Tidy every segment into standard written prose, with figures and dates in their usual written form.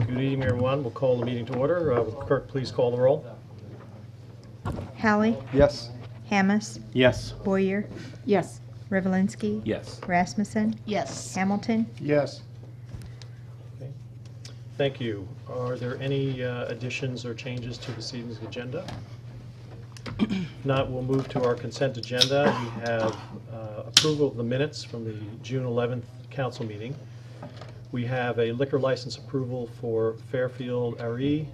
Good evening, everyone. We'll call the meeting to order. Will Clerk please call the roll? Hallie, Yes. Hammes, Yes. Boyer, Yes. Revelinsky, Yes. Rasmussen, Yes. Hamilton. Yes. Okay. Thank you. Are there any additions or changes to this evening's agenda? If not, we'll move to our consent agenda. We have approval of the minutes from the June 11th council meeting. We have a liquor license approval for Fairfield RE,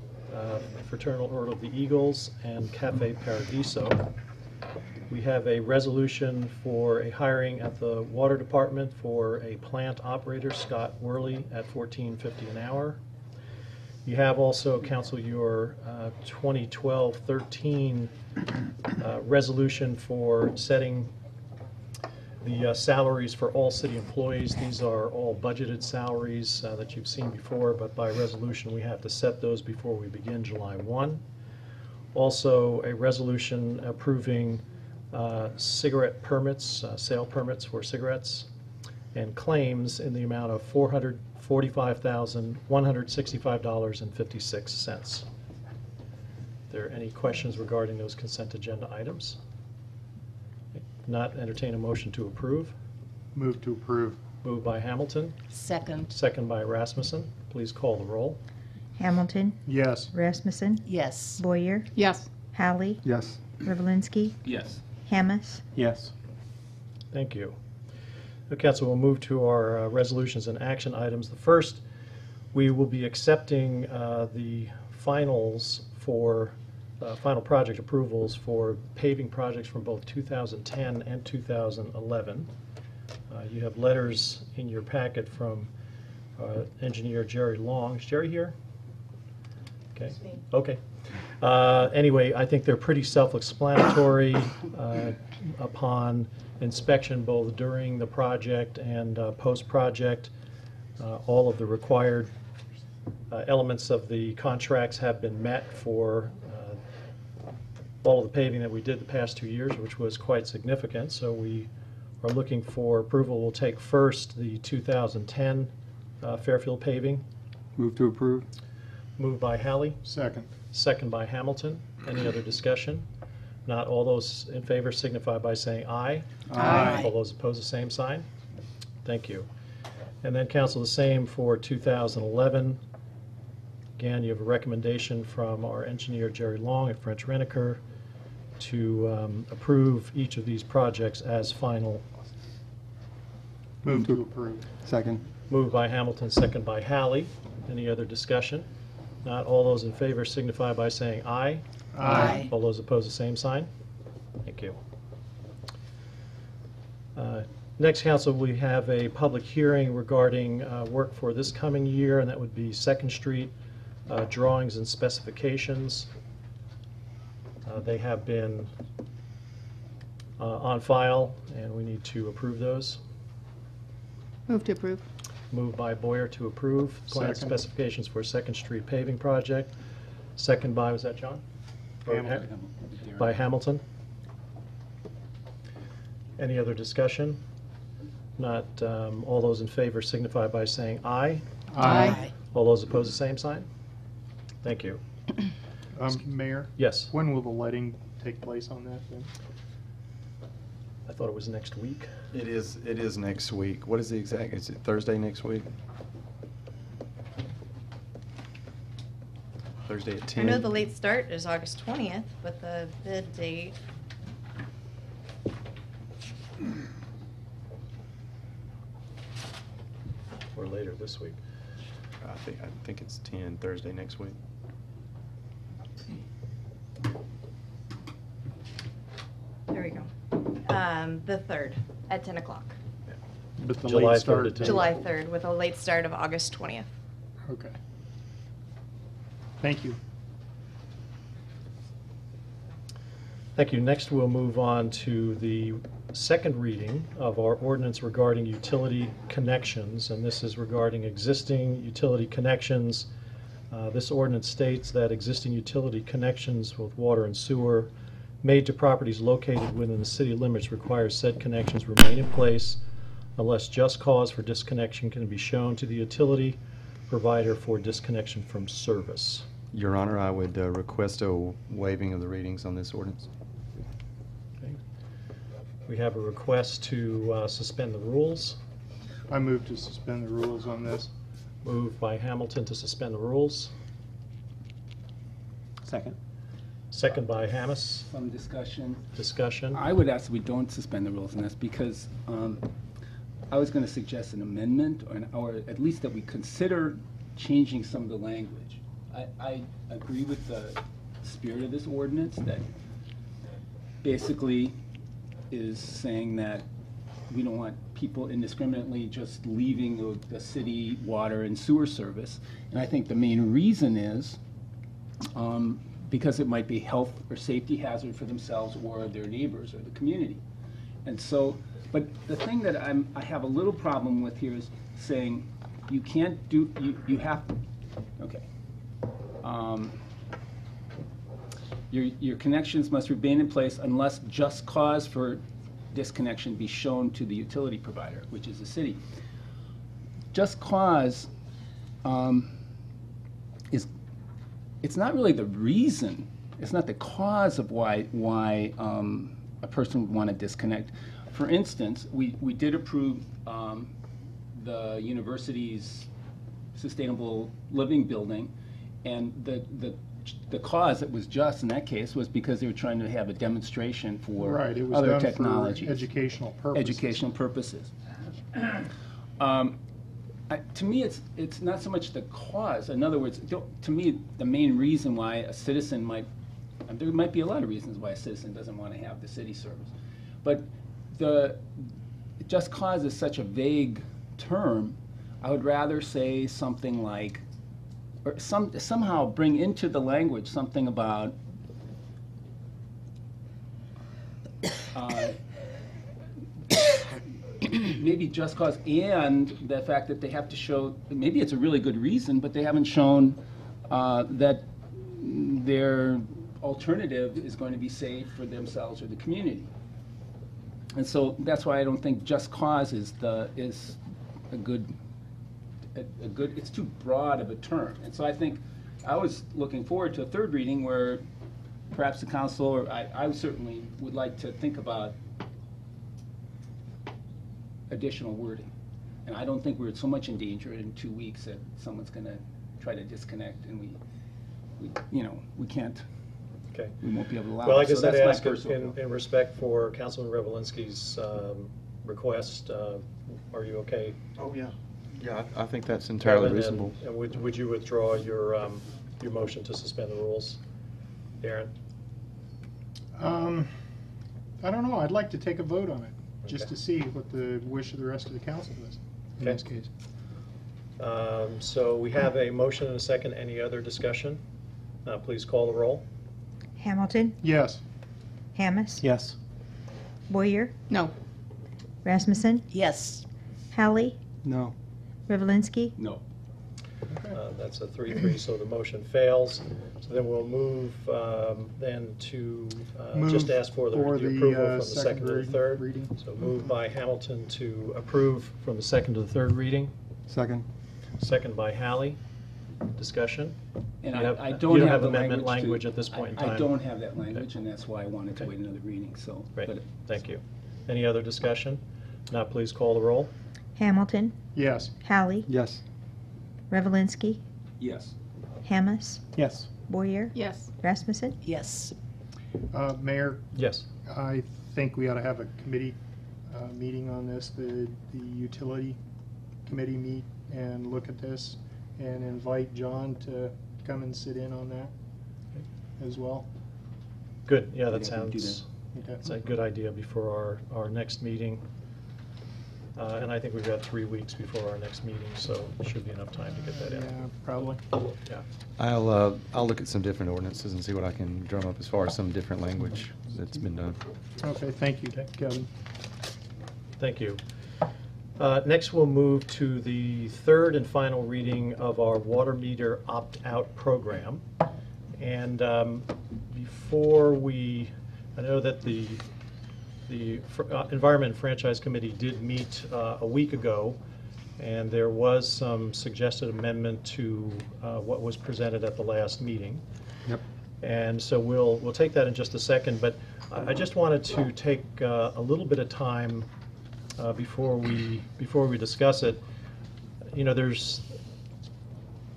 Fraternal Order of the Eagles, and Cafe Paradiso. We have a resolution for a hiring at the Water Department for a plant operator, Scott Worley, at $14.50 an hour. You have also, Council, your 2012-13 resolution for setting the salaries for all city employees. These are all budgeted salaries that you've seen before, but by resolution we have to set those before we begin July 1. Also, a resolution approving cigarette permits, sale permits for cigarettes, and claims in the amount of $445,165.56. Are there any questions regarding those consent agenda items? Not, entertain a motion to approve. Move to approve. Moved by Hamilton, Second. second by Rasmussen. Please call the roll. Hamilton, Yes. Rasmussen, Yes. Boyer, Yes. Hallie, Yes. Revelinsky, Yes. Hammes. Yes. Thank you. Council, we'll move to our resolutions and action items. The first, we will be accepting the finals for final project approvals for paving projects from both 2010 and 2011. You have letters in your packet from engineer Jerry Long. Is Jerry here? Okay. Okay. Anyway, I think they're pretty self-explanatory upon inspection, both during the project and post-project. All of the required elements of the contracts have been met for all of the paving that we did the past 2 years, which was quite significant. So we are looking for approval. We'll take first the 2010 Fairfield paving. Move to approve. Moved by Hallie, Second. second by Hamilton. Any other discussion? Not, all those in favor signify by saying aye. Aye. All those opposed, the same sign. Thank you. And then, Council, the same for 2011. Again, you have a recommendation from our engineer Jerry Long at French Reniker to approve each of these projects as final. Move to approve. Second. Moved by Hamilton, second by Hallie. Any other discussion? Not, all those in favor signify by saying aye. Aye. All those opposed, the same sign. Thank you. Next, Council, we have a public hearing regarding work for this coming year, and that would be 2nd Street drawings and specifications. They have been on file, and we need to approve those. Move to approve. Moved by Boyer to approve plan Second. specifications for 2nd Street paving project. Second by, was that John? Or Hamilton. By Hamilton. Any other discussion? Not, all those in favor signify by saying aye. Aye. All those opposed, the same sign. Thank you. Mayor, Yes, when will the letting take place on that then? I thought it was next week. It is next week. What is the exact, is it Thursday next week? Thursday at I 10? know the late start is August 20th, but the bid date, Or later this week. I think it's 10, Thursday next week. there we go. The 3rd at 10 o'clock. But the July late start 3rd at to 10. July 3rd with a late start of August 20th. Okay. Thank you. Thank you. Next, we'll move on to the second reading of our ordinance regarding utility connections, and this is regarding existing utility connections. This ordinance states that existing utility connections with water and sewer made to properties located within the city limits require said connections remain in place unless just cause for disconnection can be shown to the utility provider for disconnection from service. Your Honor, I would request a waiving of the readings on this ordinance. Okay. We have a request to suspend the rules. I move to suspend the rules on this. Moved by Hamilton to suspend the rules. Second. Second by Hamas. Some discussion. Discussion. I would ask that we don't suspend the rules on this because I was going to suggest an amendment or at least that we consider changing some of the language. I agree with the spirit of this ordinance that basically is saying that we don't want people indiscriminately just leaving the city water and sewer service. And I think the main reason is because it might be health or safety hazard for themselves or their neighbors or the community. And so, but the thing that I have a little problem with here is saying you can't do, you have, okay. Your connections must remain in place unless just cause for disconnection be shown to the utility provider, which is the city. Just cause it's not really the reason, it's not the cause of why a person would want to disconnect. For instance, we did approve the university's sustainable living building, and the cause that was just in that case was because they were trying to have a demonstration for Right, it was other done for technologies. educational purposes. Educational purposes. To me, it's not so much the cause. In other words, to me, the main reason why a citizen there might be a lot of reasons why a citizen doesn't want to have the city service, but the just cause is such a vague term. I would rather say something like, or somehow bring into the language something about maybe just cause and the fact that they have to show, maybe it's a really good reason, but they haven't shown that their alternative is going to be safe for themselves or the community. And so that's why I don't think just cause is a good, it's too broad of a term. And so I think I was looking forward to a third reading where perhaps the council, or I certainly would like to think about additional wording. And I don't think we're so much in danger in 2 weeks that someone's going to try to disconnect and we can't, Okay. we won't be able to allow Well, I it. So guess I'd that's my ask personal in respect for Councilman Revelinsky's request, are you okay? Oh, yeah. Yeah, I think that's entirely Kevin, reasonable. And would you withdraw your motion to suspend the rules? Aaron? I don't know, I'd like to take a vote on it, just Okay. to see what the wish of the rest of the council is in Okay. this case. So we have a motion and a second. Any other discussion? Please call the roll. Hamilton, Yes. Hamas, Yes. Boyer, No. Rasmussen, Yes. Hallie, No. Revelinsky, No. That's a 3-3, so the motion fails. So then we'll move then to just ask for the approval from the second to the third. reading. So moved by Hamilton to approve from the second to the third reading. Second. Second by Hallie. Discussion? And You have- I you don't don't have have the amendment language language at this point in I time. don't have that language, and that's why I wanted to Okay. wait another reading, so. Great, but- thank you. Any other discussion? Now please call the roll. Hamilton, Yes. Hallie, Yes. Revelinsky, Yes. Hamas, Yes. Boyer, Yes. Rasmussen, Yes. Mayor, Yes. I think we ought to have a committee meeting on this, the utility committee meet and look at this and invite John to come and sit in on that as well. Good, yeah, that Yeah, we can do sounds, Okay. that's a good idea before our next meeting. And I think we've got 3 weeks before our next meeting, so there should be enough time to get that in. Yeah, probably. Yeah. I'll look at some different ordinances and see what I can drum up as far as some different language that's been done. Okay, thank you, Okay. Kevin. Thank you. Next, we'll move to the third and final reading of our water meter opt-out program. And before I know that the Environment and Franchise Committee did meet a week ago, and there was some suggested amendment to what was presented at the last meeting. Yep. And so we'll take that in just a second, but I just wanted to take a little bit of time before we discuss it. You know, there's,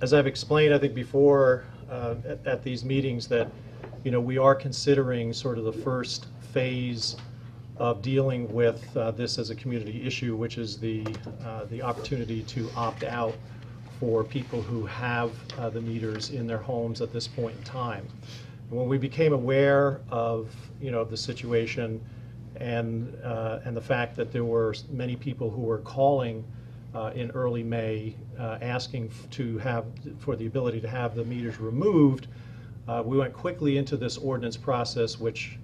as I've explained, I think before at these meetings, that you know we are considering sort of the first phase of dealing with this as a community issue, which is the opportunity to opt out for people who have the meters in their homes at this point in time. When we became aware of the situation and the fact that there were many people who were calling in early May asking for the ability to have the meters removed, we went quickly into this ordinance process, which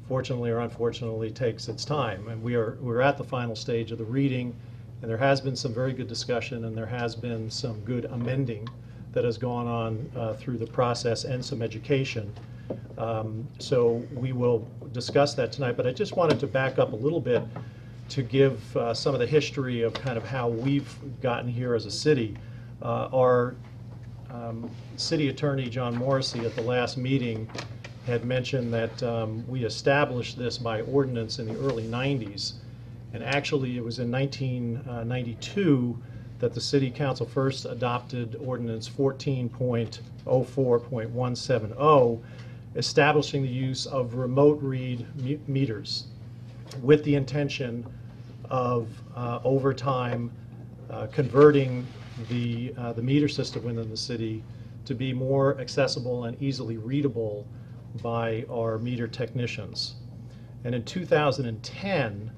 fortunately or unfortunately takes its time. And we're at the final stage of the reading, and there has been some very good discussion, and there has been some good amending that has gone on through the process, and some education. So we will discuss that tonight, but I just wanted to back up a little bit to give some of the history of kind of how we've gotten here as a city. Our city attorney, John Morrissey, at the last meeting had mentioned that we established this by ordinance in the early 90s. And actually, it was in 1992 that the City Council first adopted Ordinance 14.04.170, establishing the use of remote read meters with the intention of, over time, converting the meter system within the city to be more accessible and easily readable by our meter technicians. And in 2010,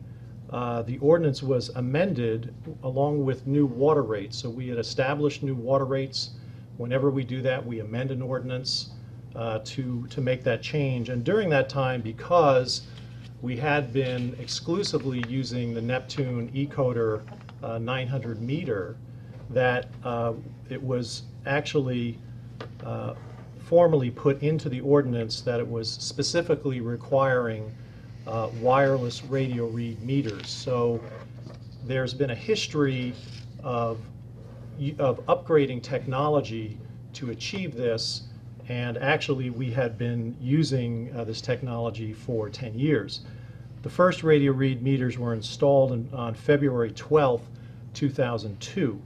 the ordinance was amended along with new water rates. So we had established new water rates. Whenever we do that, we amend an ordinance to make that change. And during that time, because we had been exclusively using the Neptune eCoder 900 meter, that it was actually formally put into the ordinance that it was specifically requiring wireless radio read meters. So there's been a history of upgrading technology to achieve this, and actually we had been using this technology for 10 years. The first radio read meters were installed on February 12th, 2002.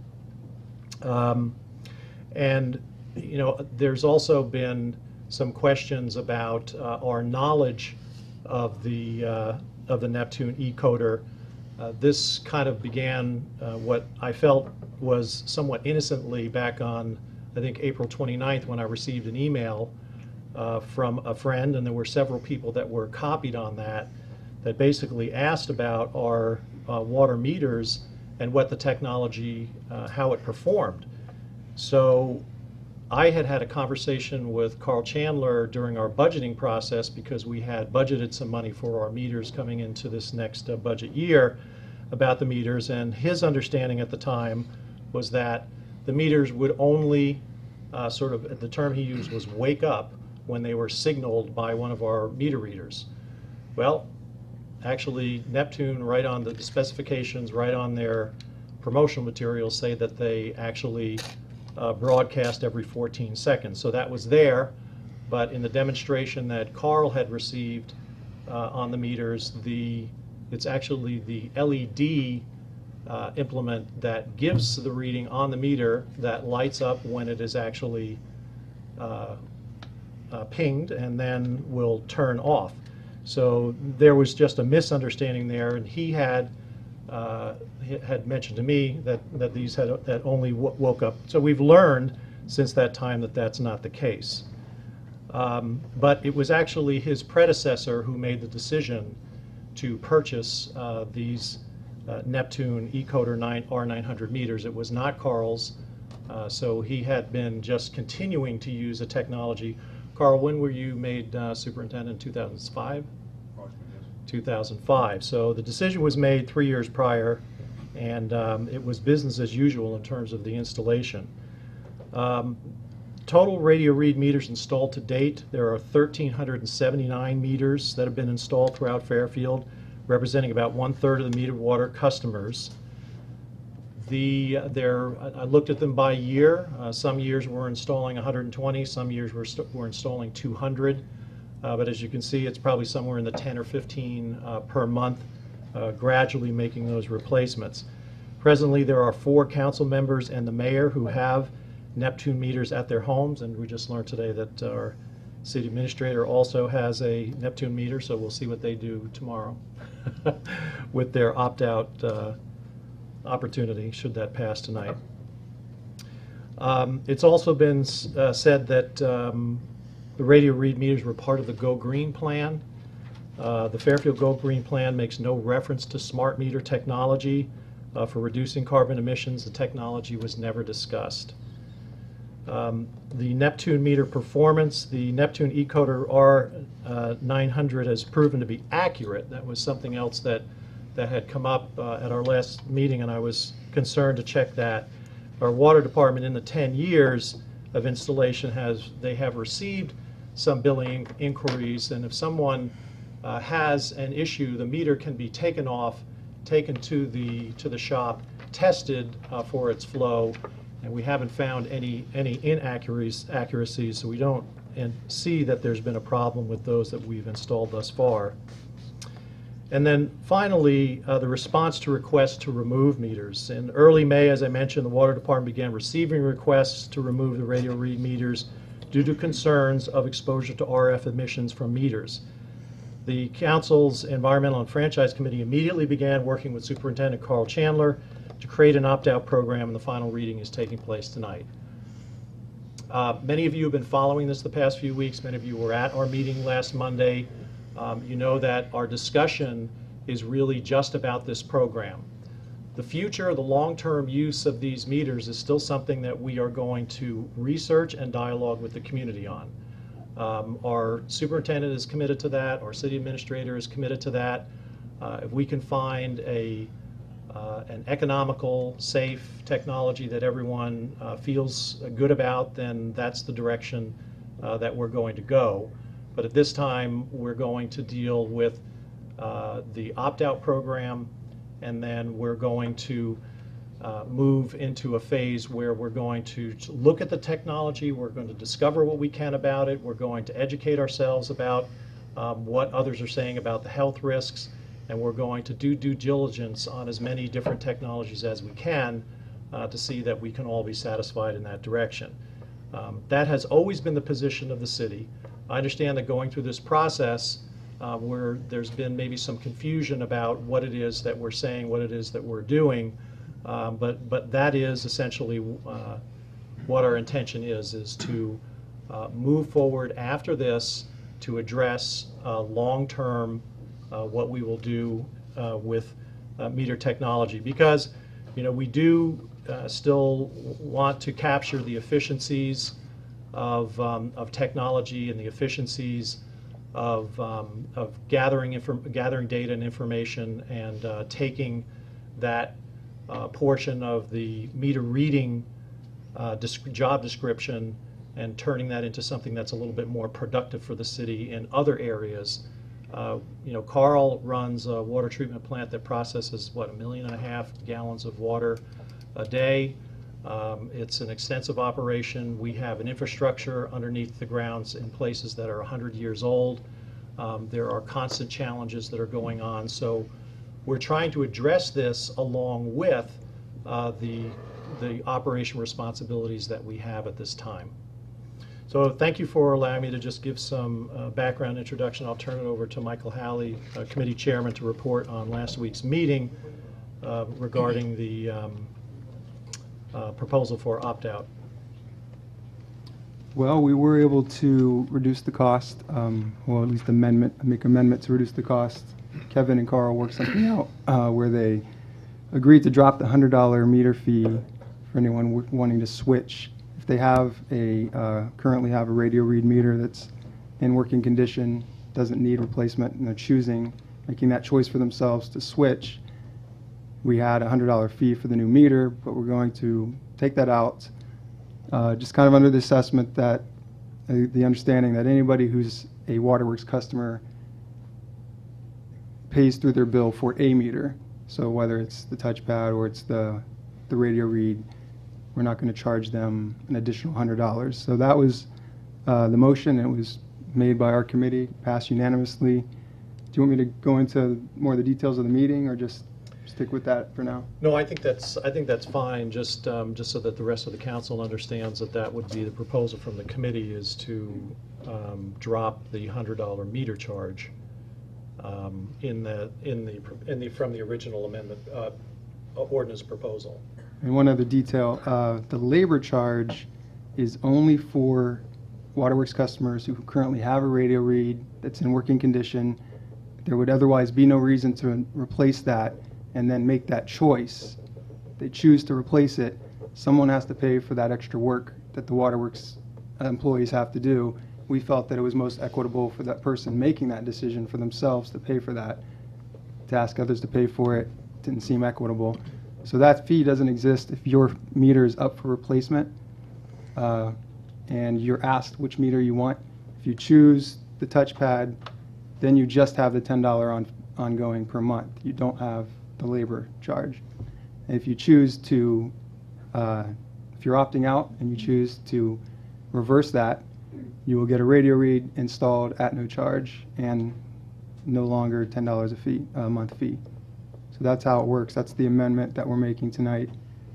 And there's also been some questions about our knowledge of the Neptune eCoder. This kind of began what I felt was somewhat innocently back on, I think, April 29th, when I received an email from a friend, and there were several people that were copied on that basically asked about our water meters and what the technology, how it performed. So I had a conversation with Carl Chandler during our budgeting process, because we had budgeted some money for our meters coming into this next budget year, about the meters, and his understanding at the time was that the meters would only the term he used was wake up when they were signaled by one of our meter readers. Well, actually, Neptune, right on the specifications, right on their promotional materials, say that they actually broadcast every 14 seconds. So that was there, but in the demonstration that Carl had received on the meters, it's actually the LED implement that gives the reading on the meter that lights up when it is actually pinged, and then will turn off. So there was just a misunderstanding there, and he had mentioned to me that these that only woke up. So we've learned since that time that that's not the case. But it was actually his predecessor who made the decision to purchase these Neptune eCoder R900 meters. It was not Carl's, so he had been just continuing to use a technology. Carl, when were you made superintendent? 2005? 2005. So the decision was made 3 years prior, and it was business as usual in terms of the installation. Total radio read meters installed to date, there are 1,379 meters that have been installed throughout Fairfield, representing about 1/3 of the metered water customers. I looked at them by year. Some years we're installing 120, some years we're installing 200. But as you can see, it's probably somewhere in the 10 or 15 per month, gradually making those replacements. Presently, there are 4 council members and the mayor who have Neptune meters at their homes, and we just learned today that our city administrator also has a Neptune meter, so we'll see what they do tomorrow with their opt-out opportunity, should that pass tonight. It's also been said that the radio read meters were part of the Go Green plan. The Fairfield Go Green plan makes no reference to smart meter technology for reducing carbon emissions. The technology was never discussed. The Neptune meter performance, the Neptune eCoder R900 has proven to be accurate. That was something else that had come up at our last meeting, and I was concerned to check that. Our water department, in the 10 years of installation, they have received some billing inquiries, and if someone has an issue, the meter can be taken off, taken to the shop, tested for its flow, and we haven't found any inaccuracies, so we don't see that there's been a problem with those that we've installed thus far. And then finally, the response to requests to remove meters. In early May, as I mentioned, the water department began receiving requests to remove the radio read meters due to concerns of exposure to RF emissions from meters. The council's Environmental and Franchise Committee immediately began working with Superintendent Carl Chandler to create an opt-out program, and the final reading is taking place tonight. Many of you have been following this the past few weeks. Many of you were at our meeting last Monday. You know that our discussion is really just about this program. The future, the long-term use of these meters is still something that we are going to research and dialogue with the community on. Our superintendent is committed to that. Our city administrator is committed to that. If we can find an economical, safe technology that everyone feels good about, then that's the direction that we're going to go. But at this time, we're going to deal with the opt-out program, and then we're going to move into a phase where we're going to look at the technology, we're going to discover what we can about it, we're going to educate ourselves about what others are saying about the health risks, and we're going to do due diligence on as many different technologies as we can to see that we can all be satisfied in that direction. That has always been the position of the city. I understand that going through this process where there's been maybe some confusion about what it is that we're saying, what it is that we're doing, but that is essentially what our intention is to move forward after this to address long-term what we will do with meter technology, because we do still want to capture the efficiencies of technology and the efficiencies of gathering data and information and taking that portion of the meter reading job description and turning that into something that's a little bit more productive for the city in other areas. Carl runs a water treatment plant that processes, 1.5 million gallons of water a day. It's an extensive operation. We have an infrastructure underneath the grounds in places that are 100 years old. There are constant challenges that are going on. So we're trying to address this along with the operation responsibilities that we have at this time. So thank you for allowing me to just give some background introduction. I'll turn it over to Michael Halley, committee chairman, to report on last week's meeting regarding the proposal for opt-out. Well, we were able to reduce the cost, well, at least make amendment to reduce the cost. Kevin and Carl worked something out where they agreed to drop the $100 meter fee for anyone wanting to switch. If they have currently have a radio read meter that's in working condition, doesn't need replacement, and they're making that choice for themselves to switch, we had a $100 fee for the new meter, but we're going to take that out, just kind of under the assessment that the understanding that anybody who's a Waterworks customer pays through their bill for a meter. So whether it's the touchpad or it's the the radio read, we're not going to charge them an additional $100. So that was the motion. It was made by our committee, passed unanimously. Do you want me to go into more of the details of the meeting, or just stick with that for now? No, I think that's fine, just so that the rest of the council understands that that would be the proposal from the committee, is to drop the $100 meter charge from the original amendment ordinance proposal. And one other detail, the labor charge is only for Waterworks customers who currently have a radio read that's in working condition. There would otherwise be no reason to replace that and then make that choice. If they choose to replace it, someone has to pay for that extra work that the Waterworks employees have to do. We felt that it was most equitable for that person making that decision for themselves to pay for that. To ask others to pay for it didn't seem equitable. So that fee doesn't exist if your meter is up for replacement and you're asked which meter you want. If you choose the touchpad, then you just have the $10 ongoing per month. You don't have the labor charge. And if you choose to, if you're opting out and you choose to reverse that, you will get a radio read installed at no charge and no longer $10 a month fee. So that's how it works. That's the amendment that we're making tonight.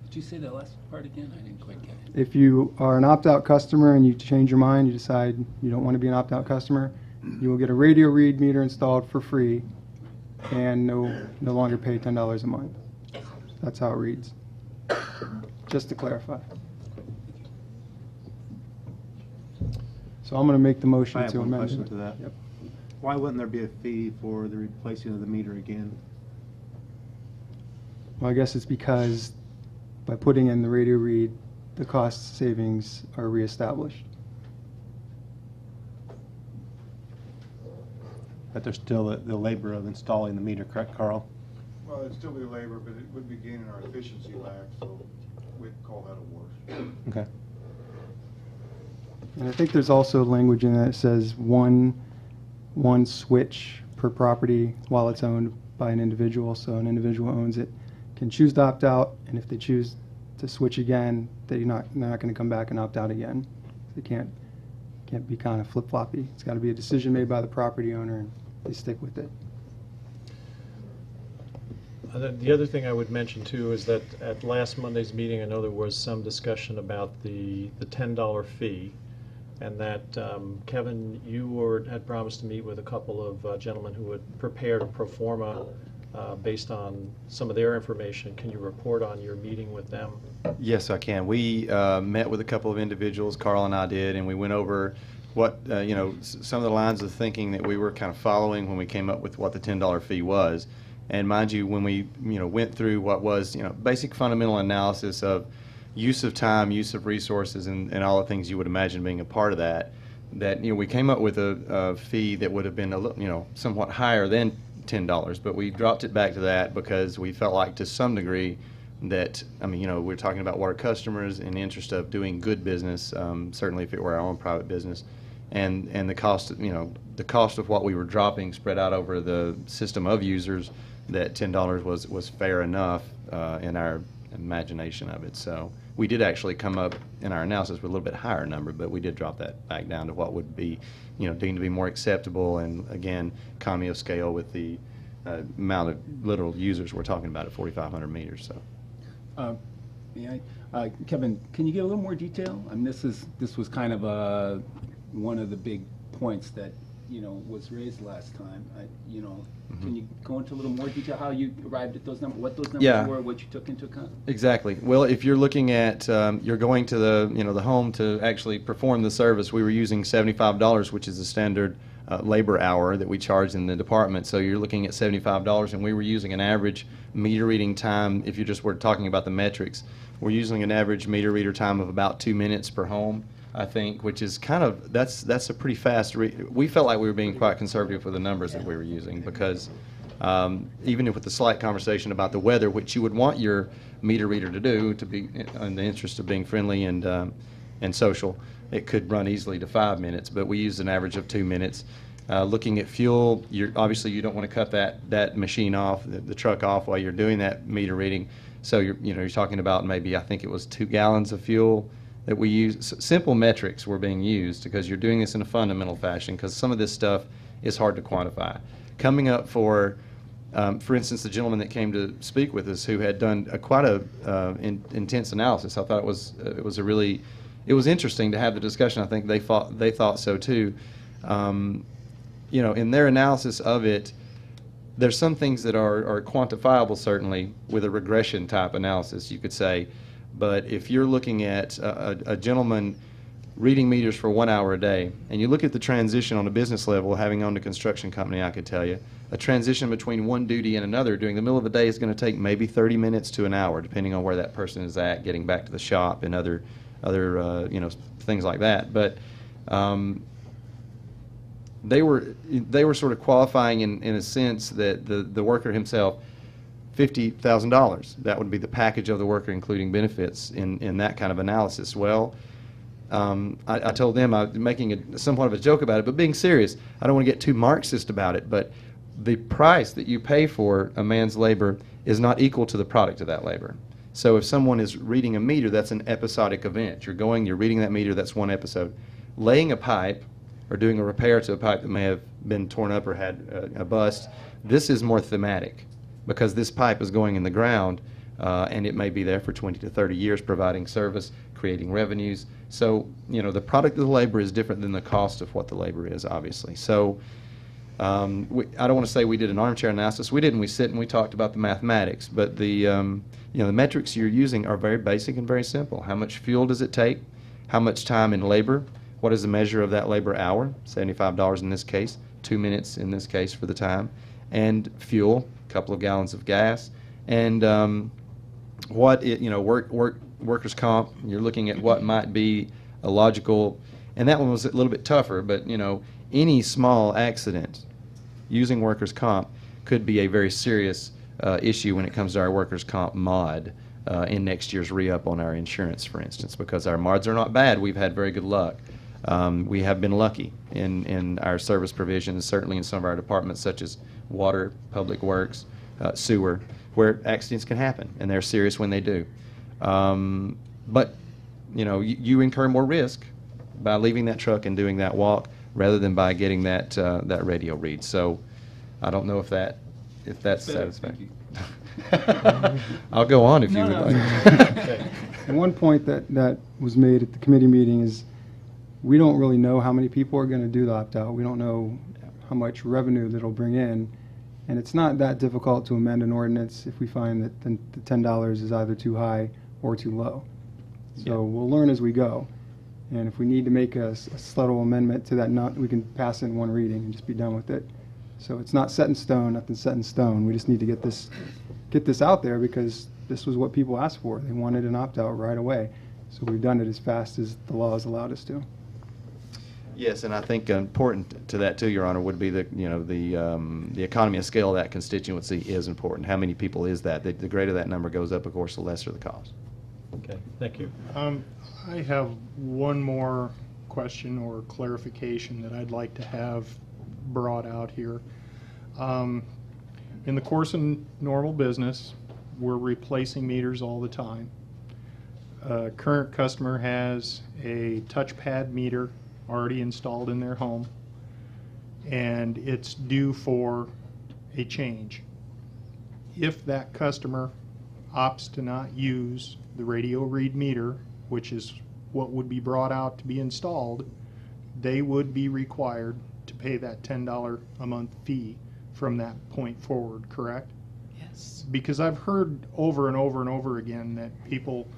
Did you say that last part again? I didn't quite get it. If you are an opt-out customer and you change your mind, you decide you don't want to be an opt-out customer, you will get a radio read meter installed for free and no longer pay $10 a month. That's how it reads. Just to clarify. So I'm going to make the motion I have to one amend question it. to that. Yep. Why wouldn't there be a fee for the replacing of the meter again? Well, I guess it's because by putting in the radio read, the cost savings are reestablished. But there's still the labor of installing the meter, correct, Carl? Well, it'd still be labor, but it would be gaining our efficiency back, so we'd call that a wash. Okay. And I think there's also language in that says one switch per property while it's owned by an individual. So an individual owns it, can choose to opt out, and if they choose to switch again, they're not going to come back and opt out again. They can't be kind of flip-floppy. It's got to be a decision made by the property owner, and they stick with it. The other thing I would mention too is that at last Monday's meeting, I know there was some discussion about the $10 fee, and that Kevin, you had promised to meet with a couple of gentlemen who had prepared a pro forma based on some of their information. Can you report on your meeting with them? Yes, I can. We met with a couple of individuals, Carl and I did, and we went over what, some of the lines of thinking that we were kind of following when we came up with what the $10 fee was. And mind you, when we, went through what was, basic fundamental analysis of use of time, use of resources, and all the things you would imagine being a part of that, we came up with a fee that would have been a little, somewhat higher than $10, but we dropped it back to that because we felt like to some degree that, we're talking about water customers in the interest of doing good business, certainly if it were our own private business, and the cost, the cost of what we were dropping spread out over the system of users, that $10 was fair enough in our imagination of it. So we did actually come up in our analysis with a little bit higher number, but we did drop that back down to what would be, deemed to be more acceptable, and again, economy of scale with the amount of literal users we're talking about at 4,500 meters. So. Kevin, can you give a little more detail? I mean, this was kind of one of the big points that was raised last time. Can you go into a little more detail how you arrived at those numbers, what those numbers were, what you took into account? Exactly. Well, if you're looking at, you're going to the home to actually perform the service, we were using $75, which is the standard labor hour that we charge in the department. So you're looking at $75, and we were using an average meter reading time. If you just were talking about the metrics, we're using an average meter reader time of about 2 minutes per home, I think, which is kind of, that's a pretty fast we felt like we were being quite conservative with the numbers that we were using, because even with the slight conversation about the weather, which you would want your meter reader to do to be in the interest of being friendly and social, it could run easily to 5 minutes, but we used an average of 2 minutes. Looking at fuel, obviously you don't want to cut that machine off, the truck off while you're doing that meter reading. So you're talking about maybe, I think it was 2 gallons of fuel that we use. Simple metrics were being used because you're doing this in a fundamental fashion, because some of this stuff is hard to quantify. Coming up for instance, the gentleman that came to speak with us, who had done quite a intense analysis, I thought it was interesting to have the discussion. I think they thought so too. In their analysis of it, there's some things that are quantifiable, certainly, with a regression type analysis, you could say. But if you're looking at a gentleman reading meters for 1 hour a day, and you look at the transition on a business level, having owned a construction company, I could tell you, a transition between one duty and another during the middle of the day is going to take maybe 30 minutes to an hour, depending on where that person is at, getting back to the shop and other things like that. But they were sort of qualifying in a sense that the worker himself, $50,000, that would be the package of the worker, including benefits in that kind of analysis. Well, I told them, I'm making somewhat of a joke about it, but being serious, I don't want to get too Marxist about it, but the price that you pay for a man's labor is not equal to the product of that labor. So if someone is reading a meter, that's an episodic event. You're reading that meter, that's one episode. Laying a pipe or doing a repair to a pipe that may have been torn up or had a bust, this is more thematic, because this pipe is going in the ground and it may be there for 20 to 30 years providing service, creating revenues. So, the product of the labor is different than the cost of what the labor is, obviously. So I don't want to say we did an armchair analysis. We didn't. We sit and we talked about the mathematics. But the metrics you're using are very basic and very simple. How much fuel does it take? How much time in labor? What is the measure of that labor hour? $75 in this case, 2 minutes in this case for the time. And fuel, a couple of gallons of gas. And workers' comp, you're looking at what might be a logical, and that one was a little bit tougher, but any small accident using workers' comp could be a very serious issue when it comes to our workers' comp mod in next year's re-up on our insurance, for instance, because our mods are not bad. We've had very good luck. We have been lucky in our service provisions, certainly in some of our departments, such as water, public works, sewer, where accidents can happen, and they're serious when they do. But you incur more risk by leaving that truck and doing that walk rather than by getting that radio read. So I don't know if that's satisfactory. I'll go on if you would like. And one point that was made at the committee meeting is we don't really know how many people are going to do the opt-out. We don't know how much revenue that it'll bring in. And it's not that difficult to amend an ordinance if we find that the $10 is either too high or too low. So we'll learn as we go. And if we need to make a subtle amendment to that, we can pass it in one reading and just be done with it. So it's not set in stone, nothing's set in stone. We just need to get this out there because this was what people asked for. They wanted an opt-out right away. So we've done it as fast as the law has allowed us to. Yes, and I think important to that too, Your Honor, would be the economy of scale of that constituency is important. How many people is that? The greater that number goes up, of course, the lesser the cost. Okay, thank you. I have one more question or clarification that I'd like to have brought out here. In the course of normal business, we're replacing meters all the time. A current customer has a touchpad meter already installed in their home, and it's due for a change. If that customer opts to not use the radio read meter, which is what would be brought out to be installed, they would be required to pay that $10 a month fee from that point forward, correct? Yes. Because I've heard over and over and over again that people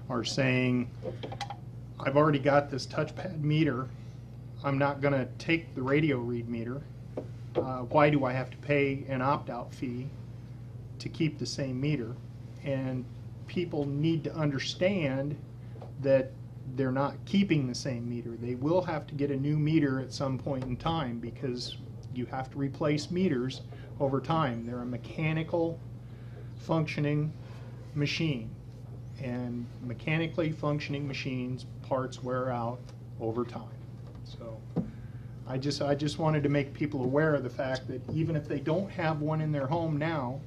are saying, I've already got this touchpad meter, I'm not going to take the radio read meter. Why do I have to pay an opt-out fee to keep the same meter? And people need to understand that they're not keeping the same meter. They will have to get a new meter at some point in time because you have to replace meters over time. They're a mechanical functioning machine, and mechanically functioning machines, parts wear out over time. So I just wanted to make people aware of the fact that even if they don't have one in their home now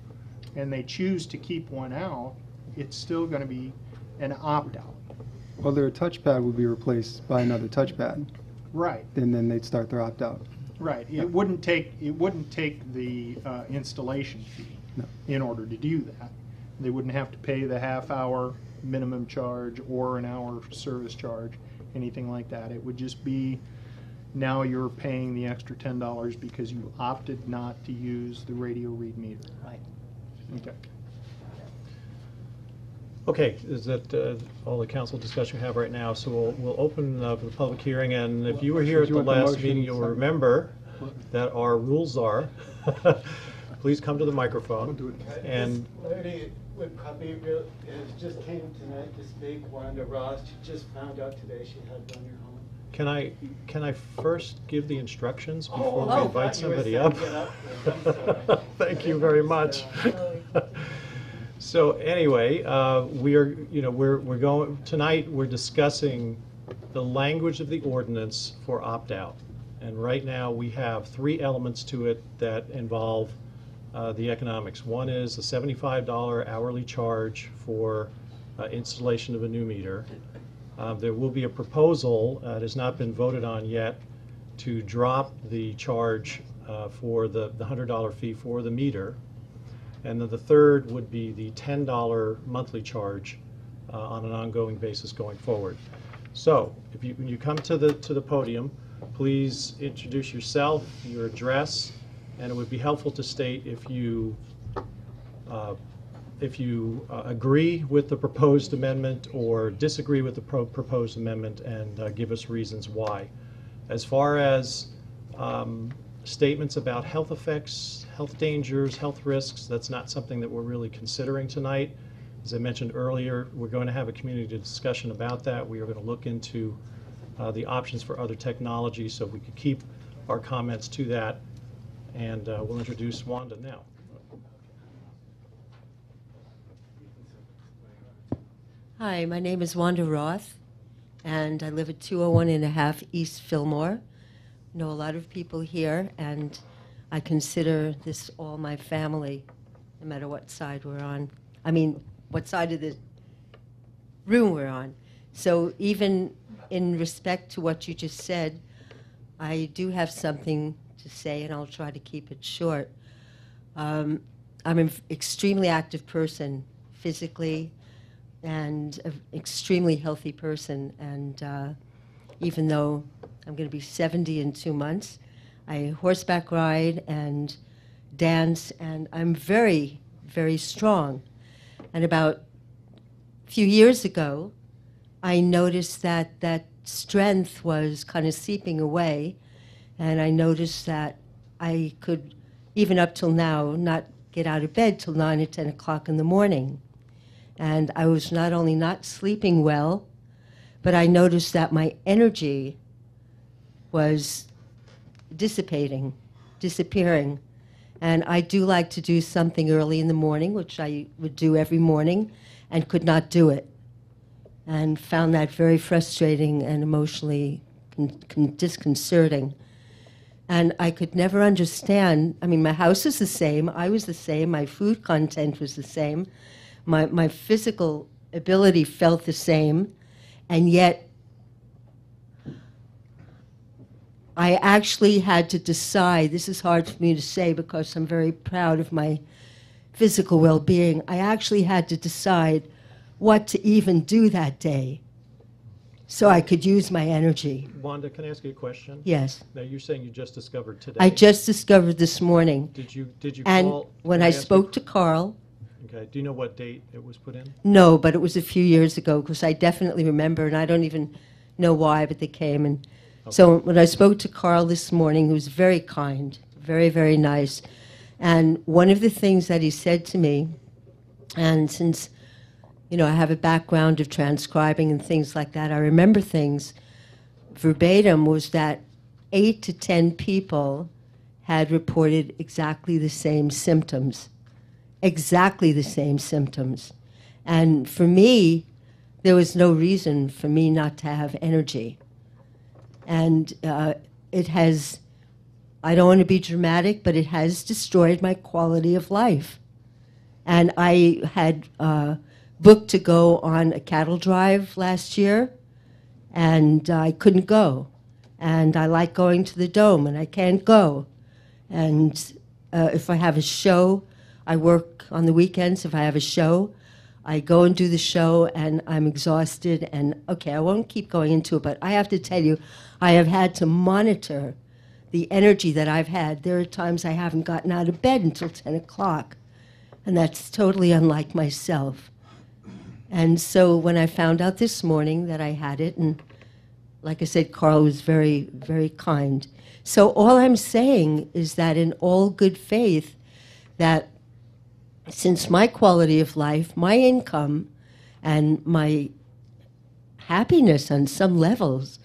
and they choose to keep one out, it's still going to be an opt-out. Well, their touchpad would be replaced by another touchpad, Right, and then they'd start their opt-out. right. It wouldn't take the installation fee No. in order to do that. They wouldn't have to pay the half-hour minimum charge or an hour service charge, anything like that. It would just be, now you're paying the extra $10 because you opted not to use the radio read meter. Right. Okay. Okay, is that all the council discussion we have right now? So we'll open the public hearing, and if you were here at Did the you want the last motion meeting, you'll second? remember that our rules are, please come to the microphone, and This lady with puppy has just came tonight to speak, Wanda Ross. She just found out today she had one at home. can I first give the instructions before we Oh, invite thought you were somebody saying up? get up there. I'm sorry. Thank you very much. So anyway, we're going, tonight, we're discussing the language of the ordinance for opt-out. And right now, we have three elements to it that involve the economics. One is a $75 hourly charge for installation of a new meter. There will be a proposal, it has not been voted on yet, to drop the charge for the $100 fee for the meter. And then the third would be the $10 monthly charge on an ongoing basis going forward. So, when you come to the podium, please introduce yourself, your address, and it would be helpful to state if you agree with the proposed amendment or disagree with the proposed amendment, and give us reasons why. As far as statements about health effects, health dangers, health risks, that's not something that we're really considering tonight. As I mentioned earlier, we're going to have a community discussion about that. We are going to look into the options for other technology, so we could keep our comments to that. And we'll introduce Wanda now. Hi, my name is Wanda Roth, and I live at 201.5 East Fillmore. Know a lot of people here, and I consider this all my family, no matter what side we're on. I mean, what side of the room we're on. So even in respect to what you just said, I do have something to say, and I'll try to keep it short. I'm an extremely active person, physically, and an extremely healthy person. And even though I'm going to be 70 in 2 months, I horseback ride and dance, and I'm very, very strong. And about a few years ago, I noticed that that strength was kind of seeping away, and I noticed that I could, even up till now, not get out of bed till 9 or 10 o'clock in the morning. And I was not only not sleeping well, but I noticed that my energy was dissipating, disappearing. And I do like to do something early in the morning, which I would do every morning, and could not do it. And found that very frustrating and emotionally disconcerting. And I could never understand. I mean, my house is the same, I was the same, my food content was the same, my physical ability felt the same, and yet I actually had to decide. This is hard for me to say because I'm very proud of my physical well-being. I actually had to decide what to even do that day so I could use my energy. Wanda, can I ask you a question? Yes. Now, you're saying you just discovered today. I just discovered this morning. Did you And call? when can I ask you- spoke to Carl, Okay, do you know what date it was put in? no, but it was a few years ago because I definitely remember, and I don't even know why, but they came. And so when I spoke to Carl this morning, he was very kind, very, very nice. And one of the things that he said to me, and since, you know, I have a background of transcribing and things like that, I remember things verbatim, was that 8 to 10 people had reported exactly the same symptoms. Exactly the same symptoms. And for me, there was no reason for me not to have energy. And it has, I don't want to be dramatic, but it has destroyed my quality of life. And I had booked to go on a cattle drive last year, and I couldn't go. And I like going to the Dome, and I can't go. And if I have a show, I work on the weekends. If I have a show, I go and do the show, and I'm exhausted. And, okay, I won't keep going into it, but I have to tell you, I have had to monitor the energy that I've had. There are times I haven't gotten out of bed until 10 o'clock, and that's totally unlike myself. And so when I found out this morning that I had it, and like I said, Carl was very, very kind. So all I'm saying is that in all good faith, that since my quality of life, my income, and my happiness on some levels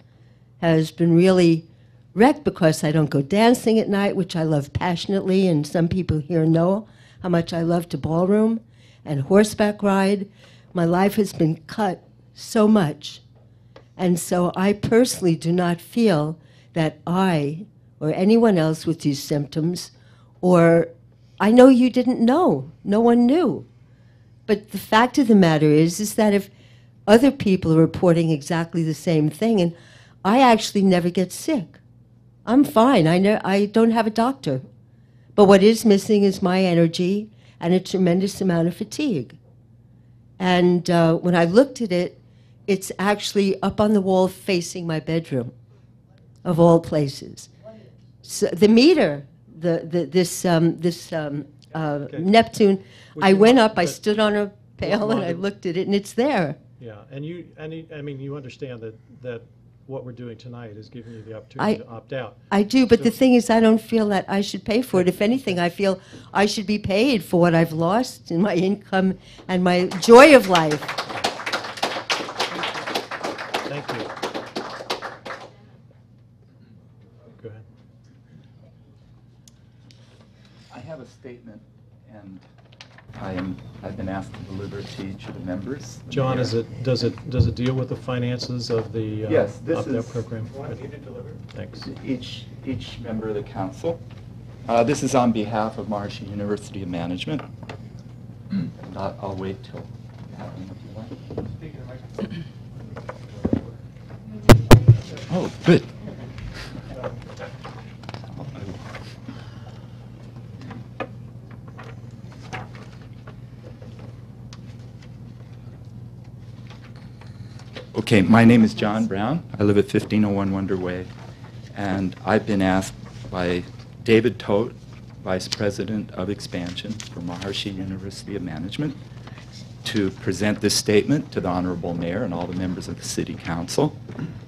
has been really wrecked because I don't go dancing at night, which I love passionately, and some people here know how much I love to ballroom and horseback ride. My life has been cut so much. And so I personally do not feel that I or anyone else with these symptoms, or I know you didn't know. No one knew. But the fact of the matter is that if other people are reporting exactly the same thing, and I actually never get sick. I'm fine. I don't have a doctor. But what is missing is my energy and a tremendous amount of fatigue. And when I looked at it, it's actually up on the wall facing my bedroom, of all places. So the meter, this Neptune, I went up, I stood on a pail, and I looked at it, and it's there. Yeah, and I mean, you understand that what we're doing tonight is giving you the opportunity to opt out. I do, but the thing is, I don't feel that I should pay for it. If anything, I feel I should be paid for what I've lost in my income and my joy of life. Thank you. Go ahead. I have a statement, and I've been asked to deliver it to each of the members. John, does it deal with the finances of the yes, this opt-out is program? Want you to deliver? Thanks. Each member of the council. This is on behalf of Maharishi University of Management. And I'll wait till you have them if you want. Speaking of microphone. Oh, good. Okay, my name is John Brown. I live at 1501 Wonder Way, and I've been asked by David Todt, Vice President of Expansion for Maharishi University of Management, to present this statement to the Honorable Mayor and all the members of the City Council,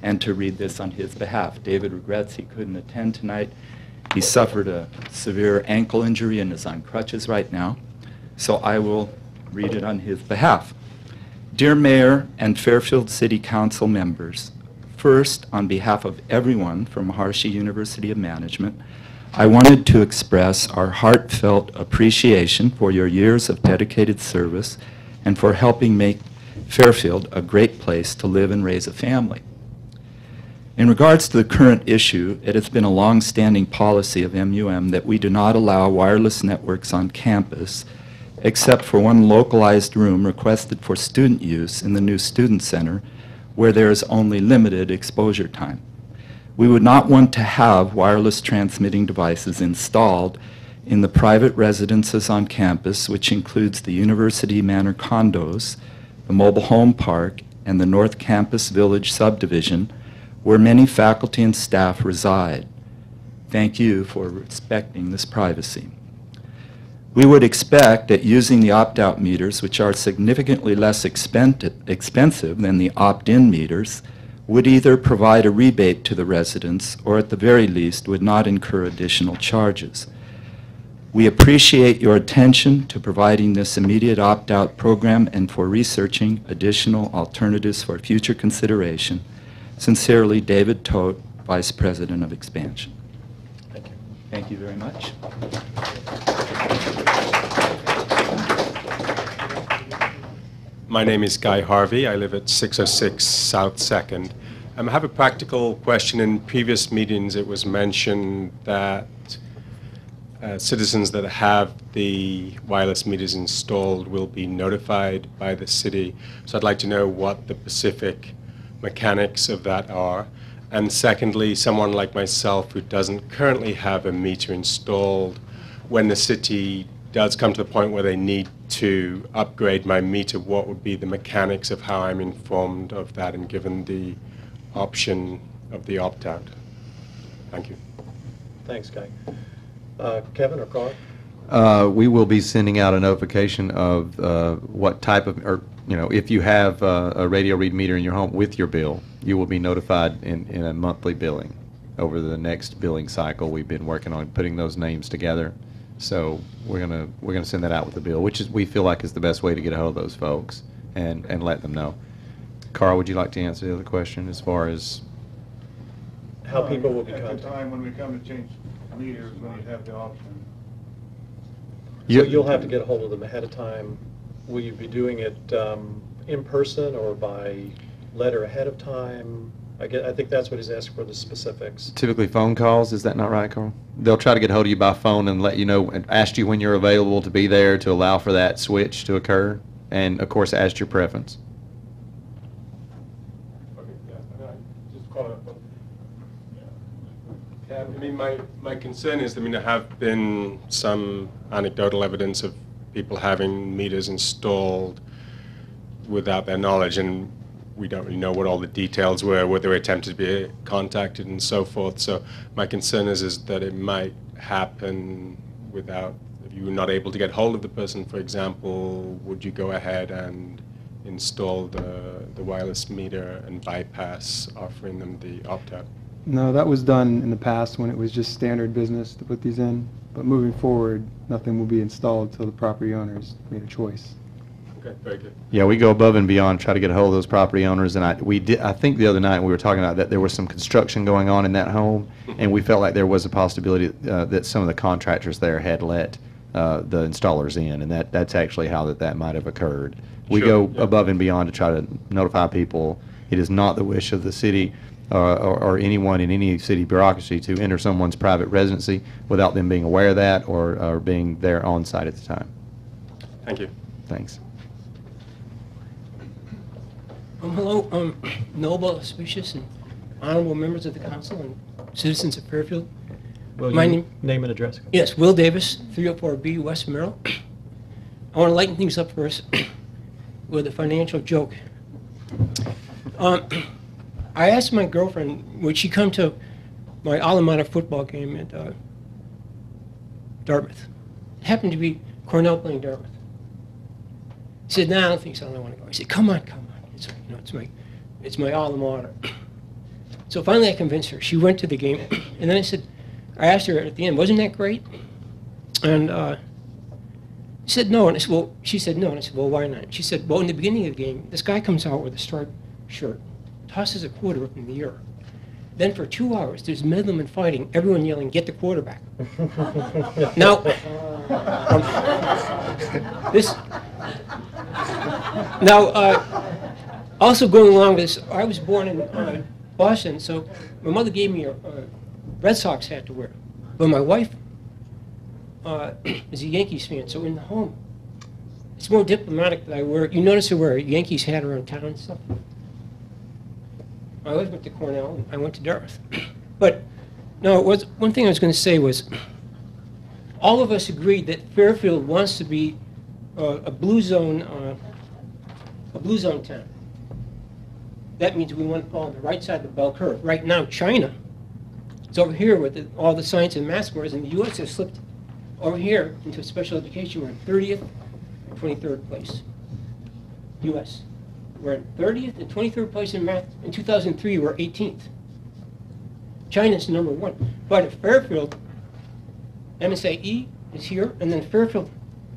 and to read this on his behalf. David regrets he couldn't attend tonight. He suffered a severe ankle injury and is on crutches right now, so I will read it on his behalf. Dear Mayor and Fairfield City Council members, first, on behalf of everyone from Maharishi University of Management, I wanted to express our heartfelt appreciation for your years of dedicated service and for helping make Fairfield a great place to live and raise a family. In regards to the current issue, it has been a long-standing policy of MUM that we do not allow wireless networks on campus except for one localized room requested for student use in the new student center where there is only limited exposure time. We would not want to have wireless transmitting devices installed in the private residences on campus, which includes the University Manor condos, the mobile home park, and the North Campus Village subdivision, where many faculty and staff reside. Thank you for respecting this privacy. We would expect that using the opt-out meters, which are significantly less expensive than the opt-in meters, would either provide a rebate to the residents or at the very least would not incur additional charges. We appreciate your attention to providing this immediate opt-out program and for researching additional alternatives for future consideration. Sincerely, David Todt, Vice President of Expansion. Thank you. Thank you very much. My name is Guy Harvey. I live at 606 South 2nd. I have a practical question. In previous meetings, it was mentioned that citizens that have the wireless meters installed will be notified by the city. So I'd like to know what the specific mechanics of that are. And secondly, someone like myself who doesn't currently have a meter installed, when the city does come to the point where they need to upgrade my meter, what would be the mechanics of how I'm informed of that and given the option of the opt-out? Thank you. Thanks, Guy. Kevin or Carl? We will be sending out a notification of what type of, or if you have a radio read meter in your home with your bill, you will be notified in a monthly billing. Over the next billing cycle, we've been working on putting those names together. So we're gonna send that out with the bill, which is we feel like is the best way to get a hold of those folks and let them know. Carl, would you like to answer the other question as far as how people will be At contacted? the time when we come to change meters, when you have the option. So you'll have to get a hold of them ahead of time. Will you be doing it in person or by letter ahead of time? I think that's what he's asking for, the specifics. typically phone calls? Is that not right, Carl? They'll try to get a hold of you by phone and let you know and ask you when you're available to be there to allow for that switch to occur, and of course ask your preference. Okay, yeah, just follow up. Yeah, I mean, my concern is, there have been some anecdotal evidence of people having meters installed without their knowledge, and we don't really know what all the details were, whether they attempted to be contacted and so forth. So my concern is that it might happen without, if you were not able to get hold of the person, for example, would you go ahead and install the wireless meter and bypass offering them the opt-out? No, that was done in the past when it was just standard business to put these in. But moving forward, nothing will be installed until the property owners made a choice. Okay, very good. Yeah, we go above and beyond, try to get a hold of those property owners, and I think the other night we were talking about that there was some construction going on in that home, and we felt like there was a possibility that some of the contractors there had let the installers in, and that's actually how that might have occurred. We Sure, go yeah. above and beyond to try to notify people. It is not the wish of the city or anyone in any city bureaucracy to enter someone's private residency without them being aware of that or being there on site at the time. Thank you. Thanks. Hello, noble, auspicious, and honorable members of the council and citizens of Fairfield. Will My you name and address? Yes, Will Davis, 304B West Merrill. I want to lighten things up first with a financial joke. I asked my girlfriend, would she come to my alma mater football game at Dartmouth? It happened to be Cornell playing Dartmouth. She said, "No, I don't think so. I don't want to go." I said, "Come on, come on. It's my alma mater." So finally, I convinced her. She went to the game, and then I asked her at the end, "Wasn't that great?" And she said no, and I said, "Well," she said no, and I said, "Well, why not?" She said, "Well, in the beginning of the game, this guy comes out with a striped shirt, tosses a quarter up in the air. Then for 2 hours, there's Midland fighting, everyone yelling, 'Get the quarterback.'" Now, also going along with this, I was born in Boston, so my mother gave me a Red Sox hat to wear. But my wife is a Yankees fan, so in the home, it's more diplomatic that I wear. You notice I wear a Yankees hat around town and stuff. I always went to Cornell, and I went to Dartmouth. But no, one thing I was going to say was, all of us agreed that Fairfield wants to be a blue zone town. That means we want to fall on the right side of the bell curve. Right now, China is over here with all the science and math scores, and the U.S. has slipped over here into special education. We're in 30th and 23rd place. U.S. We're in 30th and 23rd place in math. In 2003, we're 18th. China's number one. But at Fairfield, MSAE is here, and then Fairfield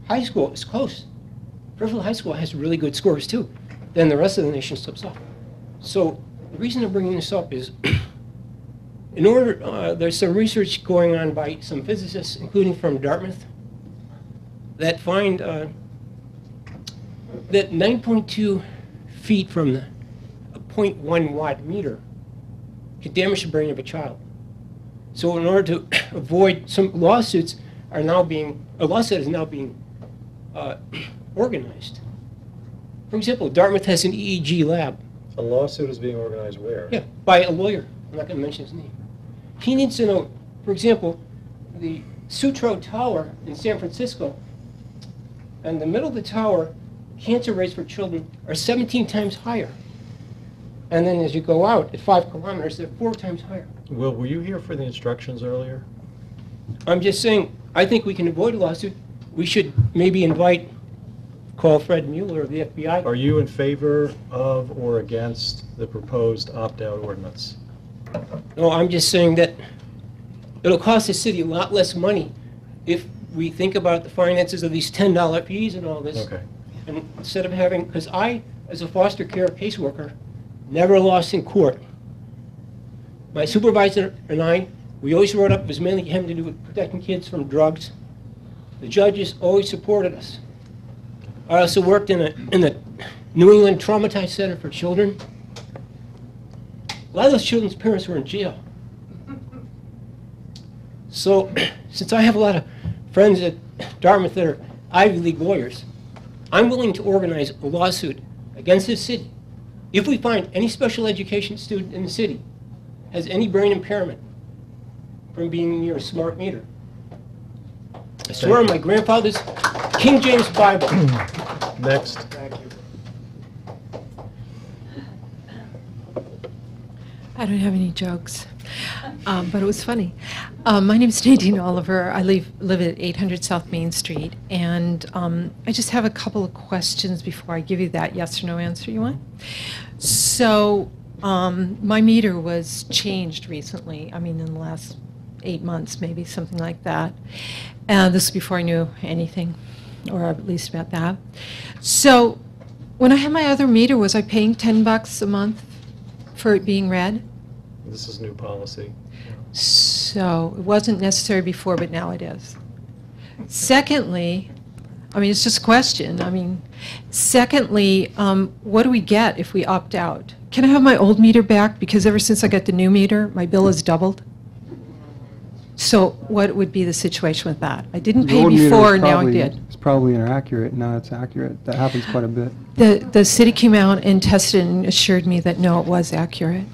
High School is close. Fairfield High School has really good scores, too. Then the rest of the nation slips off. So the reason I'm bringing this up is, there's some research going on by some physicists, including from Dartmouth, that find that 9.2 feet from a 0.1 watt meter could damage the brain of a child. So in order to avoid some lawsuits, are now being, a lawsuit is now being organized. For example, Dartmouth has an EEG lab. A lawsuit is being organized where? Yeah, by a lawyer. I'm not going to mention his name. He needs to know, for example, the Sutro Tower in San Francisco, and the middle of the tower, cancer rates for children are 17 times higher. And then as you go out at 5 kilometers, they're 4 times higher. Will, were you here for the instructions earlier? I'm just saying, I think we can avoid a lawsuit. We should maybe call Fred Mueller of the FBI. Are you in favor of or against the proposed opt-out ordinance? No, I'm just saying that it'll cost the city a lot less money if we think about the finances of these $10 fees and all this. Okay. And instead of having, because I, as a foster care caseworker, never lost in court. My supervisor and I, we always wrote up, it was mainly having to do with protecting kids from drugs. The judges always supported us. I also worked in the New England Traumatized Center for Children. A lot of those children's parents were in jail. So, since I have a lot of friends at Dartmouth that are Ivy League lawyers, I'm willing to organize a lawsuit against this city if we find any special education student in the city has any brain impairment from being near a smart meter. I swear on my grandfather's King James Bible. Next. Thank you. I don't have any jokes, but it was funny. My name is Nadine Oliver. I live at 800 South Main Street, and I just have a couple of questions before I give you that yes or no answer you want. So my meter was changed recently, I mean in the last 8 months, maybe something like that. And this was before I knew anything, or at least about that. So when I had my other meter, was I paying $10 a month for it being read? This is new policy. So it wasn't necessary before, but now it is. Secondly, I mean, it's just a question. I mean, secondly, what do we get if we opt out? Can I have my old meter back? Because ever since I got the new meter, my bill has doubled. So what would be the situation with that? I didn't The pay old meter is before, now I probably- did. It's probably inaccurate. Now it's accurate. That happens quite a bit. The city came out and tested and assured me that no, it was accurate.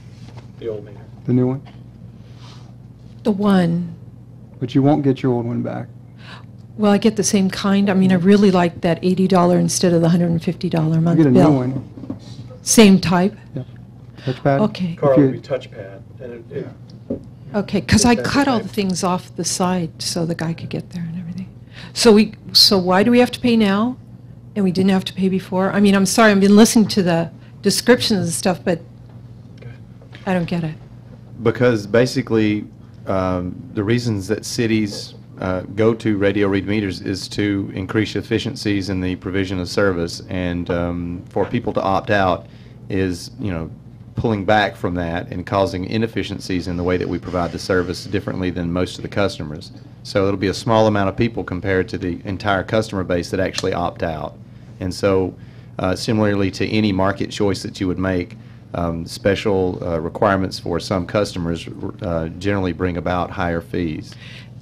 The old meter. The new one. The one, But you won't get your old one back. well, I get the same kind. I mean, I really like that $80 instead of the $150 a month You get a bill. new one. Same type? Yep. Touchpad. Okay. Carl, If it you- would be touchpad, and it Okay, because I That's cut all okay. the things off the side so the guy could get there and everything. So why do we have to pay now, and we didn't have to pay before? I mean, I'm sorry, I've been listening to the descriptions and stuff, but I don't get it. Because basically, the reasons that cities go to radio read meters is to increase efficiencies in the provision of service, and for people to opt out is, pulling back from that and causing inefficiencies in the way that we provide the service differently than most of the customers. So it'll be a small amount of people compared to the entire customer base that actually opt out. And so similarly to any market choice that you would make, special requirements for some customers generally bring about higher fees.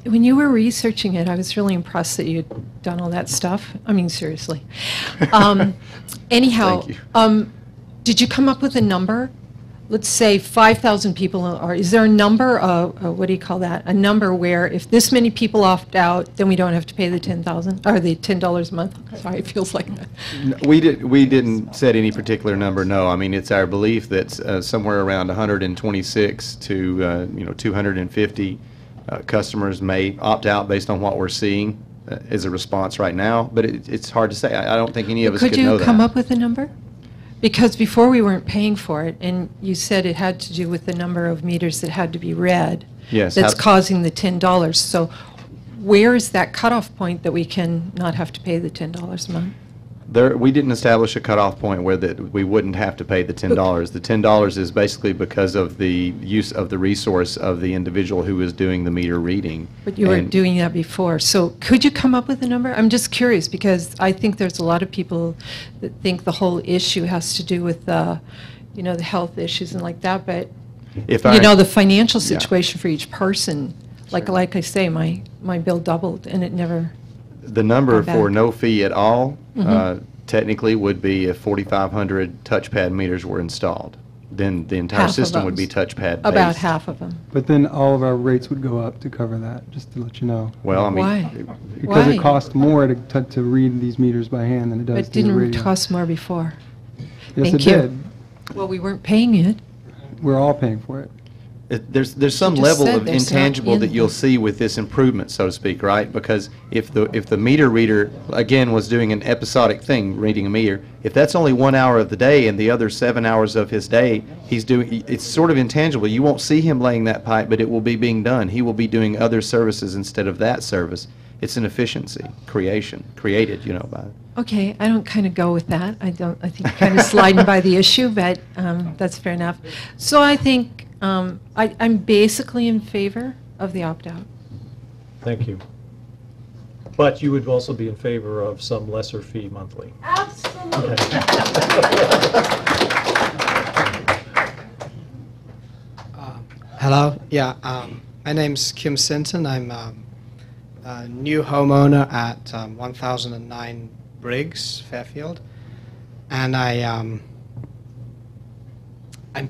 When you were researching it, I was really impressed that you'd done all that stuff. I mean, seriously. Anyhow, Thank you. Did you come up with a number? Let's say 5,000 people are, is there a number, what do you call that? A number where if this many people opt out, then we don't have to pay the 10,000, or the $10 a month? Sorry, it feels like that. We didn't set any particular number, no. I mean, it's our belief that somewhere around 126 to 250 customers may opt out based on what we're seeing as a response right now, but it's hard to say. I don't think any of us could know Could that. you come up with a number? Because before we weren't paying for it, and you said it had to do with the number of meters that had to be read. Yes. That's causing the $10. So where is that cutoff point that we can not have to pay the $10 a month? We didn't establish a cutoff point where that we wouldn't have to pay the $10. The $10 is basically because of the use of the resource of the individual who is doing the meter reading. But you were And- doing that before. So could you come up with a number? I'm just curious because I think there's a lot of people that think the whole issue has to do with the health issues and like that. But, If the financial Yeah. situation for each person, like I say, my my bill doubled, and it never, The number Go for back. no fee at all Mhm. technically would be if 4,500 touchpad meters were installed. Then the entire Half of system would those. be touchpad based. about half of them. But then all of our rates would go up to cover that, just to let you know. Well, I mean, Why? Because Why? it costs more to read these meters by hand than it does But to didn't it radio. cost more before? Yes, Thank it you. did. Well, we weren't paying it. We're all paying for it. There's some just level said of there's not intangible in that you'll them. see with this improvement, so to speak, right? Because if the meter reader, again, was doing an episodic thing, reading a meter, if that's only 1 hour of the day and the other 7 hours of his day, he's doing, it's sort of intangible. You won't see him laying that pipe, but it will be being done. He will be doing other services instead of that service. It's an efficiency created, by Okay, I don't kind of go with that. I think you're kind of sliding by the issue, but that's fair enough. So I think I'm basically in favor of the opt-out. Thank you. But you would also be in favor of some lesser fee monthly? Absolutely. Hello. Yeah. My name's Kim Sinton. I'm a new homeowner at 1009 Briggs, Fairfield, and I'm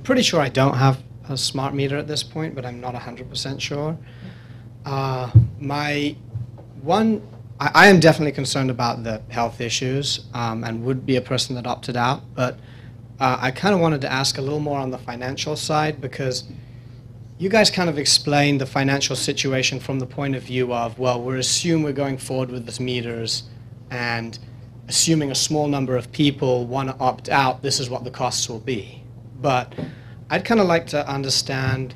pretty sure I don't have a smart meter at this point, but I'm not 100% sure. I am definitely concerned about the health issues and would be a person that opted out, but I kind of wanted to ask a little more on the financial side, because you guys kind of explained the financial situation from the point of view of, well, we're going forward with these meters, and assuming a small number of people want to opt out, this is what the costs will be. But I'd kind of like to understand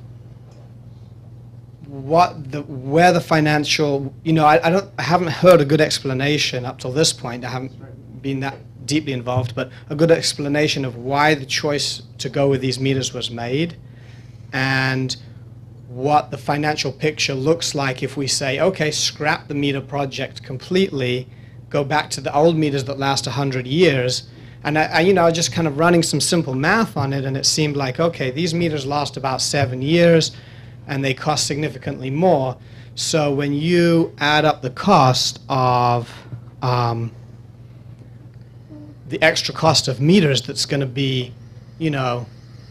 where the financial, I haven't heard a good explanation up till this point. I haven't been that deeply involved, but a good explanation of why the choice to go with these meters was made, and what the financial picture looks like if we say, okay, scrap the meter project completely, go back to the old meters that last 100 years. And I just kind of running some simple math on it, and it seemed like, okay, these meters last about 7 years, and they cost significantly more. So when you add up the cost of the extra cost of meters, that's going to be,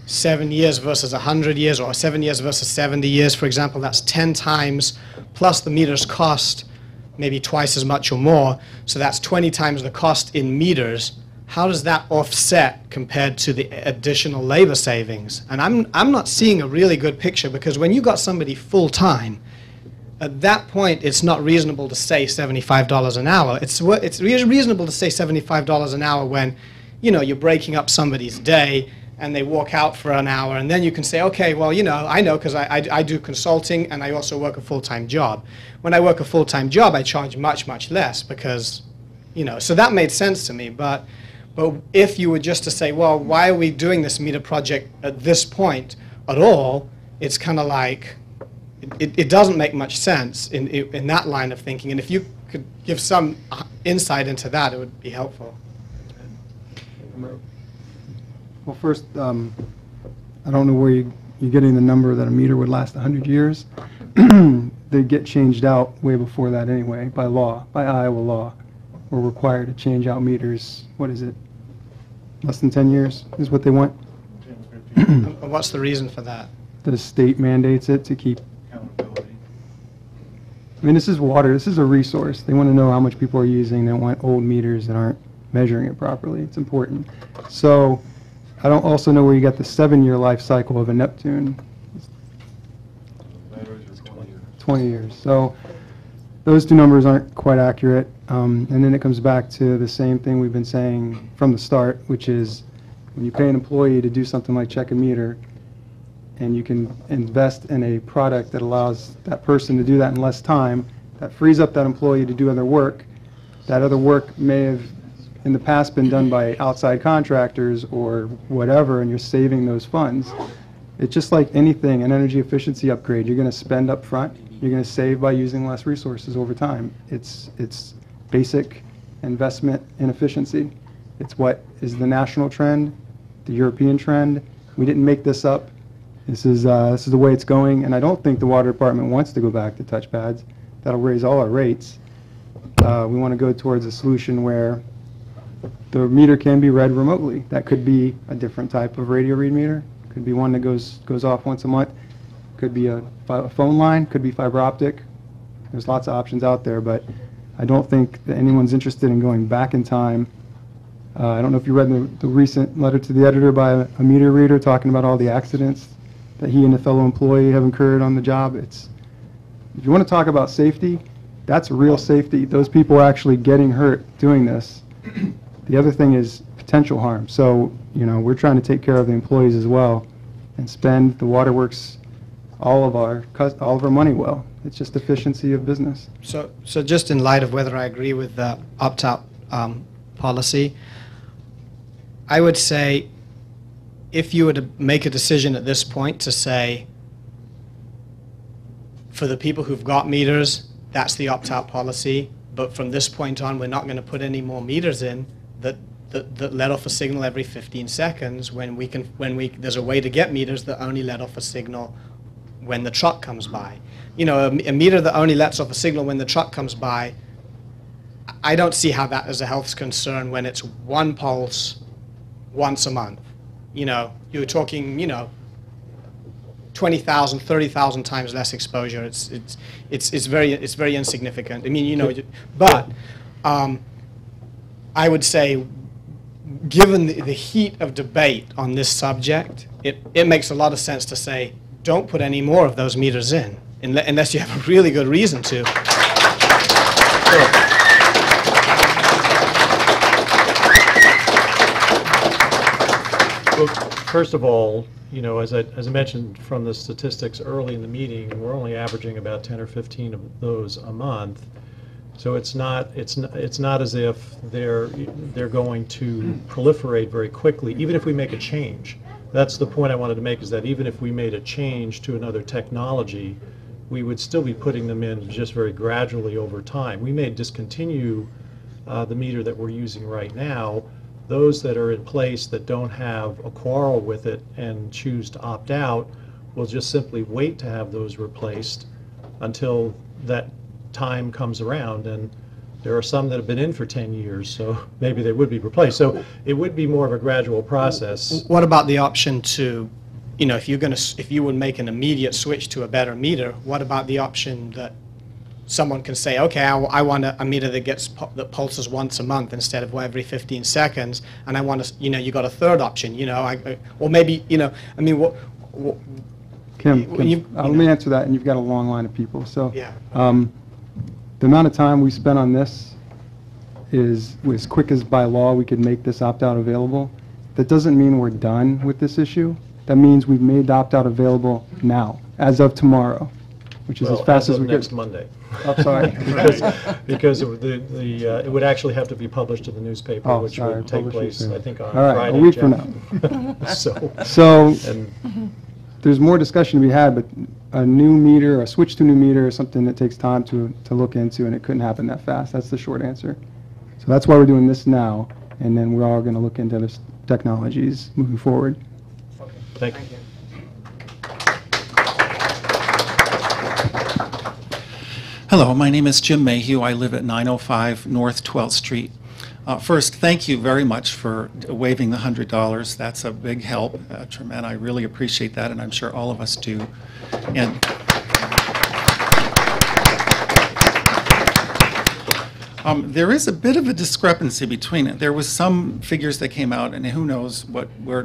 7 years versus 100 years, or 7 years versus 70 years, for example, that's 10 times, plus the meters cost maybe twice as much or more, so that's 20 times the cost in meters. How does that offset compared to the additional labor savings? And I'm not seeing a really good picture, because when you got somebody full-time, at that point, it's not reasonable to say $75 an hour. It's reasonable to say $75 an hour when, you're breaking up somebody's day, and they walk out for an hour, and then you can say, okay, well, I know, because I do consulting, and I also work a full-time job. When I work a full-time job, I charge much, much less, because, so that made sense to me. But if you were just to say, well, why are we doing this meter project at this point at all, it's kind of like, it doesn't make much sense in that line of thinking. And if you could give some insight into that, it would be helpful. Well, first, I don't know where you're getting the number that a meter would last 100 years. They get changed out way before that anyway, by law, by Iowa law. We're required to change out meters, what is it, less than 10 years is what they want? And what's the reason for that? The state mandates it to keep. I mean, this is water. This is a resource. They want to know how much people are using. They don't want old meters that aren't measuring it properly. It's important. So I don't also know where you got the 7-year life cycle of a Neptune. 20 years. So those two numbers aren't quite accurate. And then it comes back to the same thing we've been saying from the start, which is when you pay an employee to do something like check a meter, and you can invest in a product that allows that person to do that in less time, that frees up that employee to do other work. That other work may have in the past been done by outside contractors or whatever, and you're saving those funds. It's just like anything, an energy efficiency upgrade. You're going to spend up front. You're going to save by using less resources over time. It's basic investment in efficiency. It's what is the national trend, the European trend. We didn't make this up. This is the way it's going, and I don't think the water department wants to go back to touchpads. that'll raise all our rates. We want to go towards a solution where the meter can be read remotely. That could be a different type of radio read meter. Could be one that goes off once a month. Could be a phone line. Could be fiber optic. There's lots of options out there, but I don't think that anyone's interested in going back in time. I don't know if you read the recent letter to the editor by a meter reader talking about all the accidents that he and a fellow employee have incurred on the job. If you want to talk about safety, that's real safety. Those people are actually getting hurt doing this. The other thing is potential harm. So, we're trying to take care of the employees as well and spend the waterworks all of our money well. It's just efficiency of business. So just in light of whether I agree with the opt-out policy, I would say if you were to make a decision at this point to say, for the people who've got meters, that's the opt-out policy, but from this point on, we're not going to put any more meters in that let off a signal every 15 seconds when there's a way to get meters that only let off a signal when the truck comes by. A meter that only lets off a signal when the truck comes by, I don't see how that is a health concern when it's one pulse once a month. You're talking, 20,000, 30,000 times less exposure. It's very insignificant. I mean, but I would say, given the heat of debate on this subject, it makes a lot of sense to say, don't put any more of those meters in, unless you have a really good reason to. Well, first of all, as I mentioned from the statistics early in the meeting, we're only averaging about 10 or 15 of those a month. So it's not as if they're going to proliferate very quickly, even if we make a change. That's the point I wanted to make, is that even if we made a change to another technology, we would still be putting them in just very gradually over time. We may discontinue the meter that we're using right now. Those that are in place that don't have a quarrel with it and choose to opt out will just simply wait to have those replaced until that time comes around. And there are some that have been in for 10 years, so maybe they would be replaced. So it would be more of a gradual process. What about the option to, if you would make an immediate switch to a better meter, what about the option that someone can say, okay, I want a meter that pulses once a month instead of every 15 seconds, and I want to, you got a third option, or maybe, Kim, let me answer that, and you've got a long line of people. So, yeah. The amount of time we spent on this is as quick as by law we could make this opt-out available. That doesn't mean we're done with this issue. That means we've made the opt-out available now, as of tomorrow, which is as fast as we next get. Monday. I'm sorry. because it would actually have to be published in the newspaper, which would take place, I think, on Friday. All right, a week from now. So there's more discussion to be had, but a new meter, a switch to a new meter is something that takes time to look into, and it couldn't happen that fast. That's the short answer. So that's why we're doing this now, and then we're all going to look into this technologies moving forward. Okay. Thank you. Hello, my name is Jim Mayhew. I live at 905 North 12th Street. First, thank you very much for waiving the $100. That's a big help, and I really appreciate that, and I'm sure all of us do. And there is a bit of a discrepancy between it. There was some figures that came out, and who knows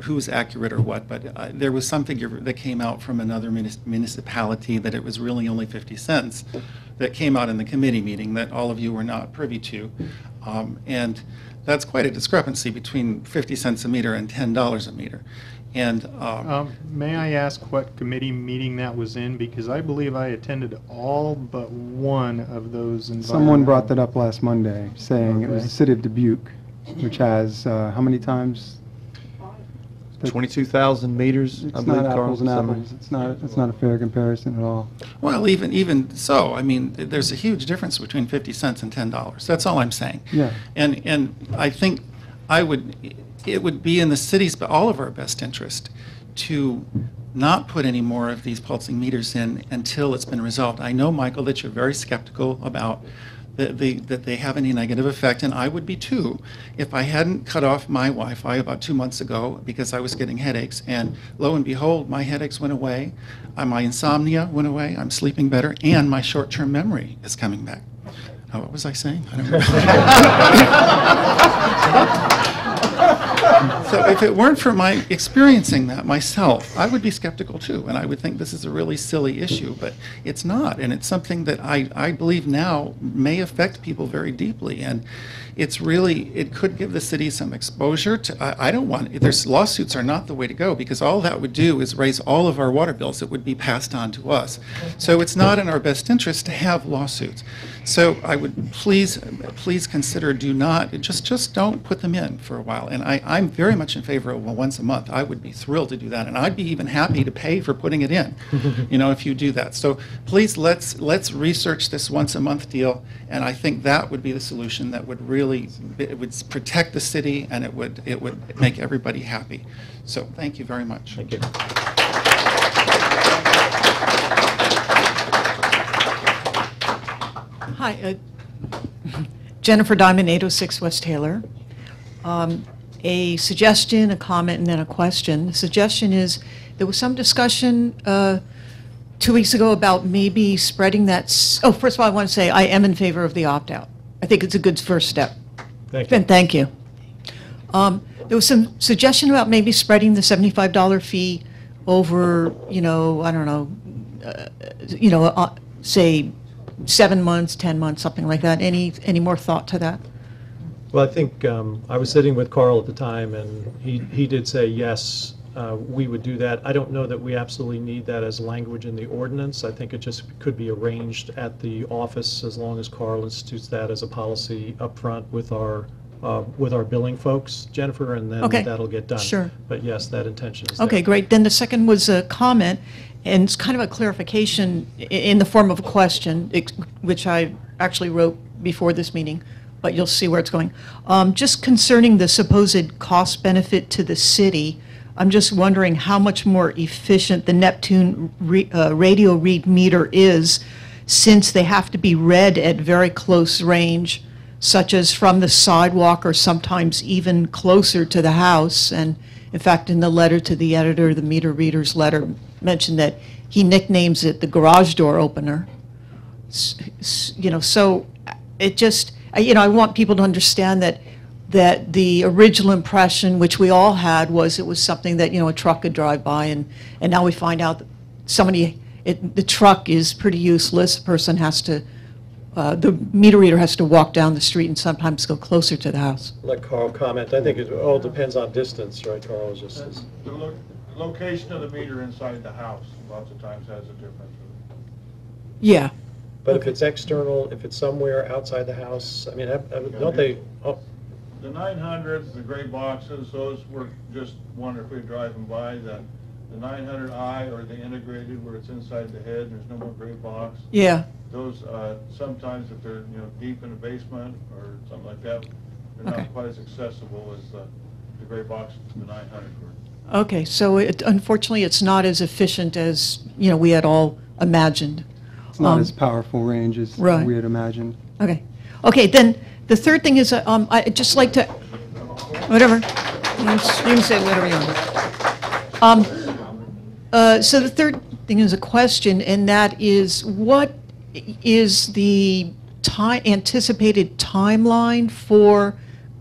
who's accurate or what, but there was some figure that came out from another municipality that it was really only 50 cents that came out in the committee meeting that all of you were not privy to. And that's quite a discrepancy between 50 cents a meter and $10 a meter. And may I ask what committee meeting that was in? Because I believe I attended all but one of those. Someone brought that up last Monday, saying it was the city of Dubuque, which has how many times? 22,000 meters. It's not apples and apples. It's not a fair comparison at all. Well, even so, I mean, there's a huge difference between 50 cents and $10. That's all I'm saying. Yeah. And I think it would be in the city's, but all of our best interest to not put any more of these pulsing meters in until it's been resolved. I know, Michael, that you're very skeptical about that they have any negative effect, and I would be too if I hadn't cut off my Wi-Fi about 2 months ago because I was getting headaches, and lo and behold, my headaches went away, my insomnia went away, I'm sleeping better, and my short-term memory is coming back. What was I saying? I don't know. So if it weren't for my experiencing that myself, I would be skeptical too, and I would think this is a really silly issue, but it's not, and it's something that I believe now may affect people very deeply, and it's really, it could give the city some exposure to, I don't want, there's lawsuits are not the way to go, because all that would do is raise all of our water bills that would be passed on to us. So it's not in our best interest to have lawsuits. So I would please consider, do not, just don't put them in for a while. And I'm very much in favor of once a month. I would be thrilled to do that, and I'd be even happy to pay for putting it in, if you do that. So please, let's research this once a month deal, and I think that would be the solution that would really, it would protect the city, and it would make everybody happy. So thank you very much. Thank you. Hi, Jennifer Diamond, 806 West Taylor. A suggestion, a comment, and then a question. The suggestion is, there was some discussion 2 weeks ago about maybe spreading that, first of all, I want to say I am in favor of the opt-out. I think it's a good first step. Thank you. And thank you. There was some suggestion about maybe spreading the $75 fee over, I don't know, say 7 months, 10 months, something like that. Any more thought to that? Well, I think I was sitting with Carl at the time, and he did say, yes, we would do that. I don't know that we absolutely need that as language in the ordinance. I think it just could be arranged at the office as long as Carl institutes that as a policy up front with our billing folks, Jennifer, and then that'll get done. Sure. But yes, that intention is there. Okay, great. Then the second was a comment, and it's kind of a clarification in the form of a question, which I actually wrote before this meeting, but you'll see where it's going. Just concerning the supposed cost benefit to the city, I'm just wondering how much more efficient the Neptune radio read meter is, since they have to be read at very close range, such as from the sidewalk or sometimes even closer to the house. And in fact, in the letter to the editor, the meter reader's letter mentioned that he nicknames it the garage door opener. So it just, I want people to understand that the original impression, which we all had, was it was something that, a truck could drive by, and now we find out that the truck is pretty useless. The person has to, the meter reader has to walk down the street and sometimes go closer to the house. Let Carl comment. I think it all depends on distance, right, Carl? The location of the meter inside the house lots of times has a difference. Yeah. But if it's external, if it's somewhere outside the house, I mean, don't they? Oh. The 900s, the gray boxes, those work just wonderfully driving by. The 900i or the integrated where it's inside the head, there's no more gray box. Yeah. Those sometimes if they're deep in the basement or something like that, they're not quite as accessible as the gray box the 900 were. Okay, so unfortunately it's not as efficient as we had all imagined. It's not as powerful range as we had imagined. Okay, then the third thing is I'd just like to, whatever, you can say whatever you want. So the third thing is a question, and that is, what is the anticipated timeline for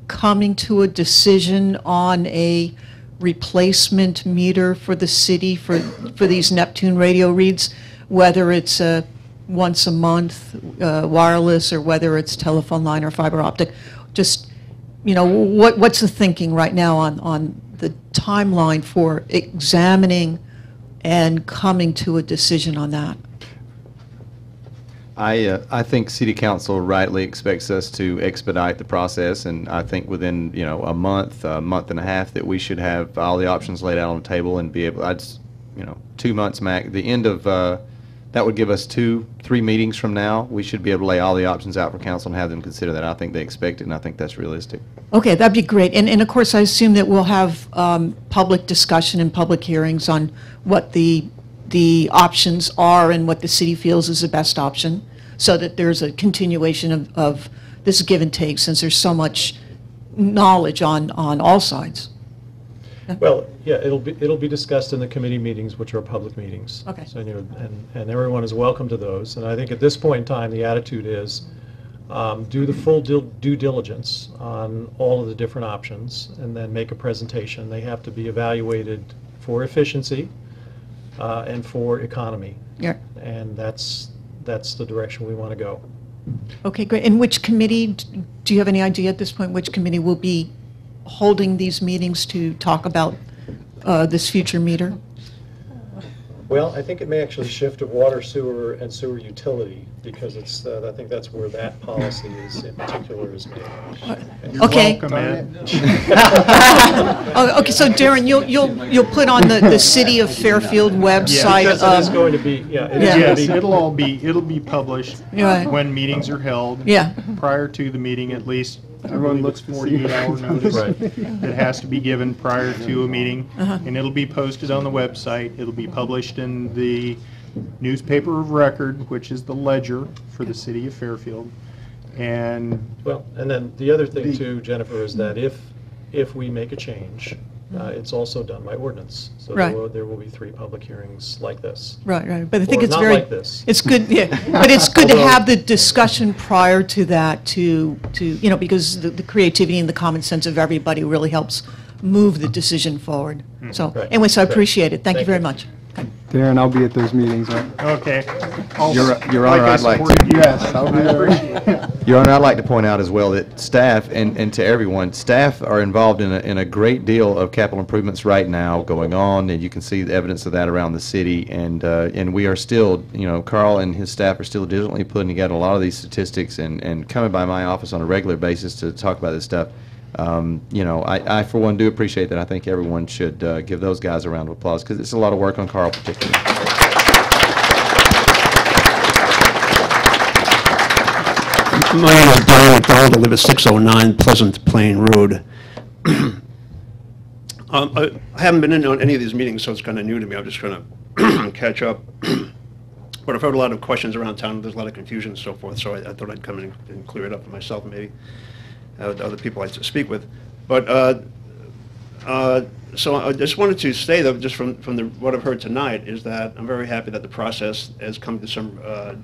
coming to a decision on a replacement meter for the city for these Neptune radio reads, whether it's once a month wireless or whether it's telephone line or fiber optic? Just, what's the thinking right now on the timeline for examining and coming to a decision on that? I think City Council rightly expects us to expedite the process, and I think within a month and a half that we should have all the options laid out on the table and be able. 2 months max. The end of that would give us 2-3 meetings from now. We should be able to lay all the options out for council and have them consider that. I think they expect it, and I think that's realistic. Okay, that'd be great. And of course, I assume that we'll have public discussion and public hearings on what the options are and what the city feels is the best option, so that there's a continuation of this give and take, since there's so much knowledge on all sides. Well, yeah, it'll be discussed in the committee meetings, which are public meetings. Okay. So, and everyone is welcome to those. And I think at this point in time, the attitude is do the full due diligence on all of the different options, and then make a presentation. They have to be evaluated for efficiency and for economy. Yeah. And that's the direction we want to go. Okay, great. And which committee, do you have any idea at this point, which committee will be holding these meetings to talk about this future meter? Well, I think it may actually shift to water, sewer, and sewer utility, because it's, I think that's where that policy is, in particular, is made. You're Okay. welcome, Ed. Oh, okay, so Darren, you'll put on the City of Fairfield website. Because it is going to be, yeah, it is going Yes, to be. it'll be published Right. when meetings are held. Yeah. Prior to the meeting, at least. Everyone looks to see. 48-hour notice. Right. That has to be given prior to a meeting. Uh-huh. And it'll be posted on the website. It'll be published in the newspaper of record, which is the Ledger for the city of Fairfield. And Well, and then the other thing too, Jennifer, is that if we make a change, it's also done by ordinance. So Right. there will be 3 public hearings like this. Right. But I think Or it's not very, like this. it's good, yeah. But it's good to Although- have the discussion prior to that to because the creativity and the common sense of everybody really helps move the decision forward. So, Right. anyway, so I Right. appreciate it. Thank you Thank very you. much. Darren, I'll be at those meetings, right? Okay. Your Honor, I'd like to. Yes, I'll be there. Your Honor, I'd like to point out as well that staff, and to everyone, staff are involved in a great deal of capital improvements right now going on, and you can see the evidence of that around the city, and we are still, Carl and his staff are still diligently putting together a lot of these statistics and coming by my office on a regular basis to talk about this stuff. I for one do appreciate that. I think everyone should give those guys a round of applause, because it's a lot of work on Carl particularly. My name is Brian McDonald. I live at 609 Pleasant Plain Road. I haven't been in on any of these meetings, so it's kind of new to me. I'm just trying to catch up. But I've heard a lot of questions around town. There's a lot of confusion and so forth, so I thought I'd come in and clear it up for myself and maybe other people I speak with. But so I just wanted to say, though, just from what I've heard tonight, is that I'm very happy that the process has come to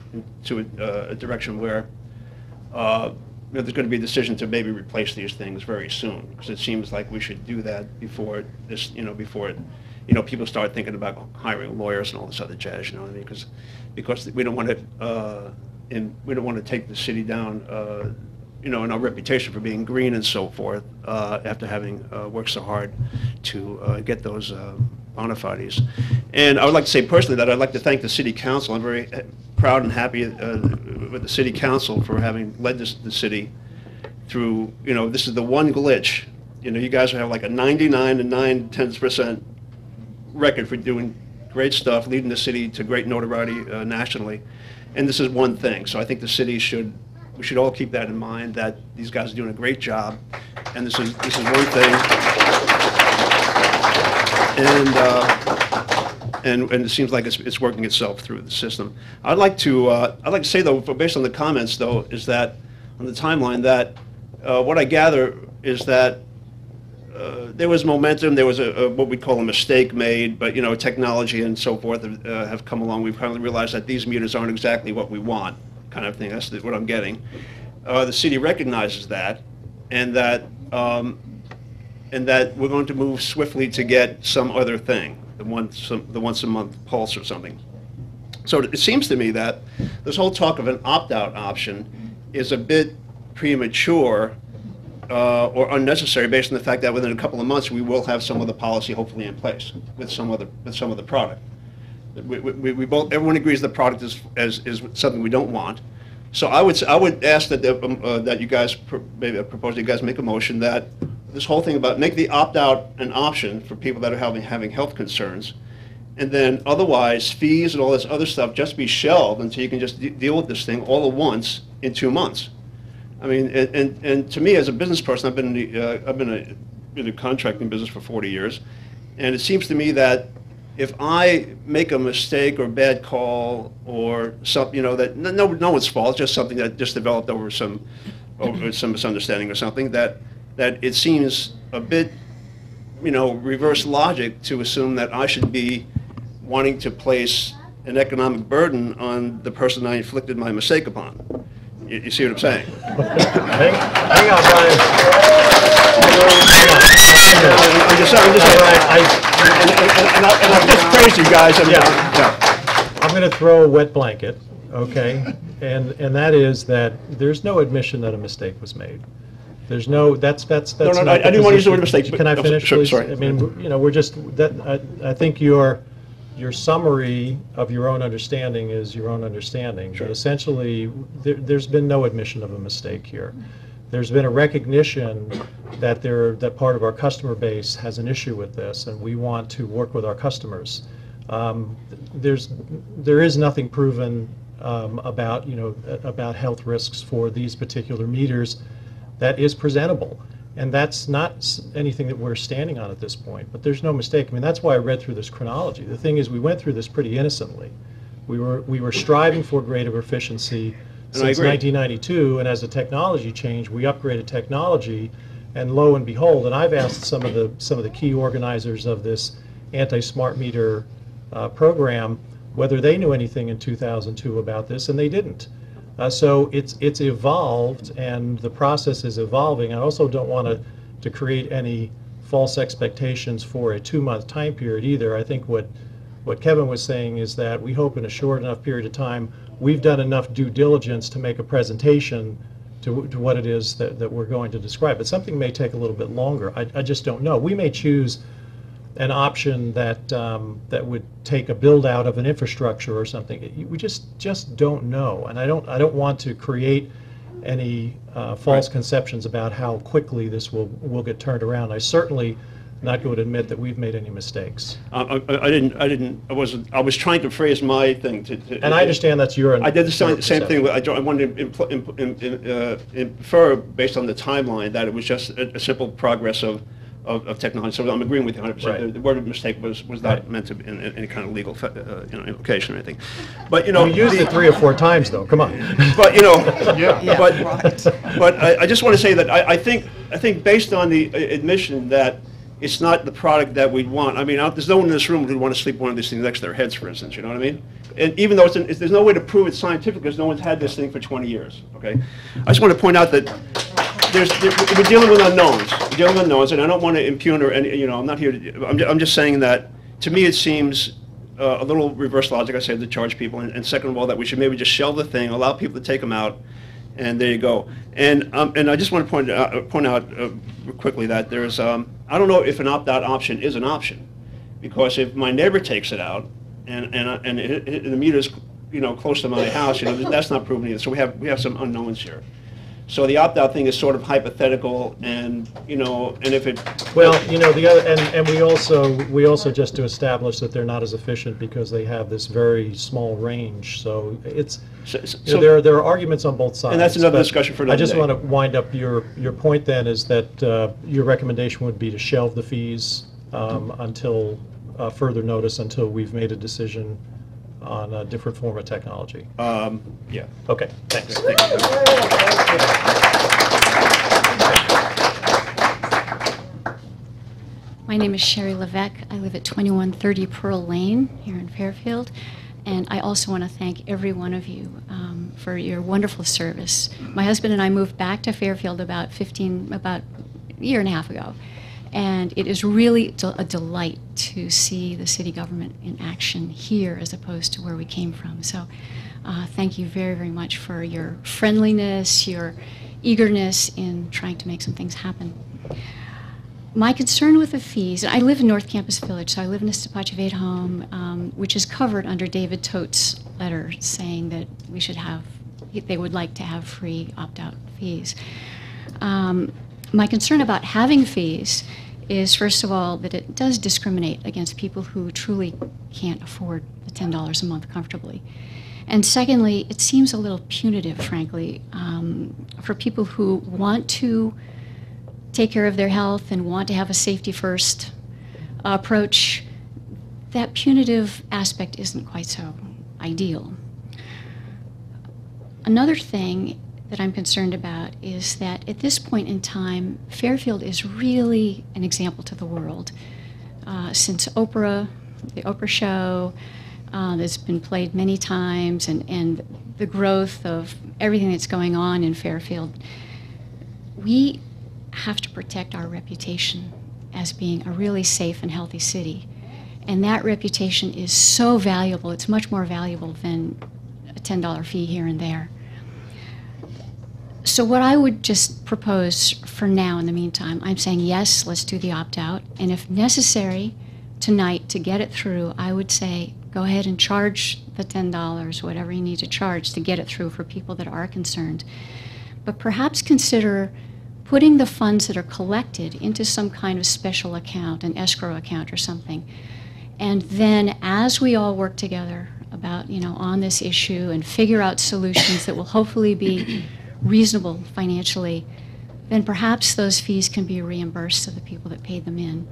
a direction where there's going to be a decision to maybe replace these things very soon, because it seems like we should do that before this, before people start thinking about hiring lawyers and all this other jazz, what I mean? Because we don't want to take the city down, in our reputation for being green and so forth, after having worked so hard to get those bona fides. And I would like to say personally that I'd like to thank the City Council. I'm very proud and happy with the City Council for having led the city through, this is the one glitch. You guys have like a 99 and 9/10% record for doing great stuff, leading the city to great notoriety nationally. And this is one thing. So I think the city we should all keep that in mind, that these guys are doing a great job, and this is one thing. And it seems like it's working itself through the system. I'd like to say though, based on the comments though, is that on the timeline that what I gather is that there was momentum. There was what we call a mistake made, but technology and so forth have come along. We've finally realized that these meters aren't exactly what we want, kind of thing. That's what I'm getting. The city recognizes that, and that we're going to move swiftly to get some other thing, the once a month pulse or something. So it seems to me that this whole talk of an opt-out option is a bit premature or unnecessary, based on the fact that within a couple of months we will have some other policy hopefully in place with some other product. Everyone agrees the product is something we don't want. So I would ask that you guys propose that you guys make a motion that this whole thing about make the opt-out an option for people that are having health concerns, and then otherwise fees and all this other stuff just be shelved until you can just deal with this thing all at once in 2 months. I mean, and to me as a business person, I've been in the contracting business for 40 years, and it seems to me that if I make a mistake or bad call or something, you know, that no one's fault, it's just something that just developed over some misunderstanding or something, that it seems a bit, you know, reverse logic to assume that I should be wanting to place an economic burden on the person I inflicted my mistake upon. You see what I'm saying? Hang on, Brian. I'm just saying, and I've just praised you guys. I mean, Yeah. I'm going to throw a wet blanket, okay? And that is that there's no admission that a mistake was made. There's no, that's No, not I the didn't want to use the word position. mistake. Can I but- finish, sure, please? sorry. I mean, you know, we're just, I think your summary of your own understanding is your own understanding. Sure. But essentially, there's been no admission of a mistake here. There's been a recognition that that part of our customer base has an issue with this, and we want to work with our customers. There is nothing proven about, you know, about health risks for these particular meters that is presentable. And that's not anything that we're standing on at this point, but there's no mistake. I mean, that's why I read through this chronology. The thing is, we went through this pretty innocently. We were striving for greater efficiency since 1992, and as the technology changed, we upgraded technology, and lo and behold, and I've asked some of the key organizers of this anti-smart meter program whether they knew anything in 2002 about this, and they didn't. So it's evolved, and the process is evolving. I also don't want to create any false expectations for a 2-month time period either. I think what Kevin was saying is that we hope in a short enough period of time we've done enough due diligence to make a presentation to what it is that we're going to describe. But something may take a little bit longer. I just don't know. We may choose an option that would take a build out of an infrastructure or something. We just don't know, and I don't want to create any false conceptions about how quickly this will get turned around. I certainly not going to admit that we've made any mistakes. I was trying to phrase my thing to and I understand that's your. I did the same thing. I wanted to infer based on the timeline that it was just a simple progress of technology. So I'm agreeing with you 100%. Right. The word mistake was not meant to be in any kind of legal implication or anything. But you know, you used it 3 or 4 times though. Come on. But you know, but I just want to say that I think based on the admission that it's not the product that we'd want. I mean, there's no one in this room who'd want to sleep one of these things next to their heads, for instance. You know what I mean? And even though there's no way to prove it's scientific because no one's had this thing for 20 years. Okay, I just want to point out that we're dealing with unknowns. We're dealing with unknowns, and I don't want to impugn or any. You know, I'm not here to. I'm just saying that to me it seems a little reverse logic. I said to charge people, and second of all, that we should maybe just shelve the thing, allow people to take them out. And there you go. And I just want to point out quickly that there's I don't know if an opt-out option is an option, because if my neighbor takes it out and the meter's close to my house, that's not proven either. So we have some unknowns here. So the opt-out thing is sort of hypothetical, and and if it the other and we also just to establish that they're not as efficient because they have this very small range. So it's there are arguments on both sides. And that's another discussion for another I just day. want to wind up your point then is that your recommendation would be to shelve the fees until further notice, until we've made a decision on a different form of technology. Yeah. Okay, thanks. My name is Sherry Levesque. I live at 2130 Pearl Lane here in Fairfield. And I also want to thank every one of you for your wonderful service. My husband and I moved back to Fairfield about a year and a half ago. And it is really a delight to see the city government in action here as opposed to where we came from. So thank you very, very much for your friendliness, your eagerness in trying to make some things happen. My concern with the fees, I live in North Campus Village, so I live in a Sepachivate home, which is covered under David Tote's letter saying that they would like to have free opt-out fees. My concern about having fees is, first of all, that it does discriminate against people who truly can't afford the $10 a month comfortably. And secondly, it seems a little punitive, frankly, for people who want to take care of their health and want to have a safety-first approach. That punitive aspect isn't quite so ideal. Another thing that I'm concerned about is that at this point in time, Fairfield is really an example to the world. Since Oprah, the Oprah show, that's been played many times, and the growth of everything that's going on in Fairfield, we have to protect our reputation as being a really safe and healthy city. And that reputation is so valuable. It's much more valuable than a $10 fee here and there. So what I would just propose for now, in the meantime, I'm saying yes, let's do the opt-out. And if necessary, tonight, to get it through, I would say go ahead and charge the $10, whatever you need to charge to get it through for people that are concerned. But perhaps consider putting the funds that are collected into some kind of special account, an escrow account or something. And then as we all work together about, on this issue and figure out solutions that will hopefully be reasonable financially, then perhaps those fees can be reimbursed to the people that paid them in.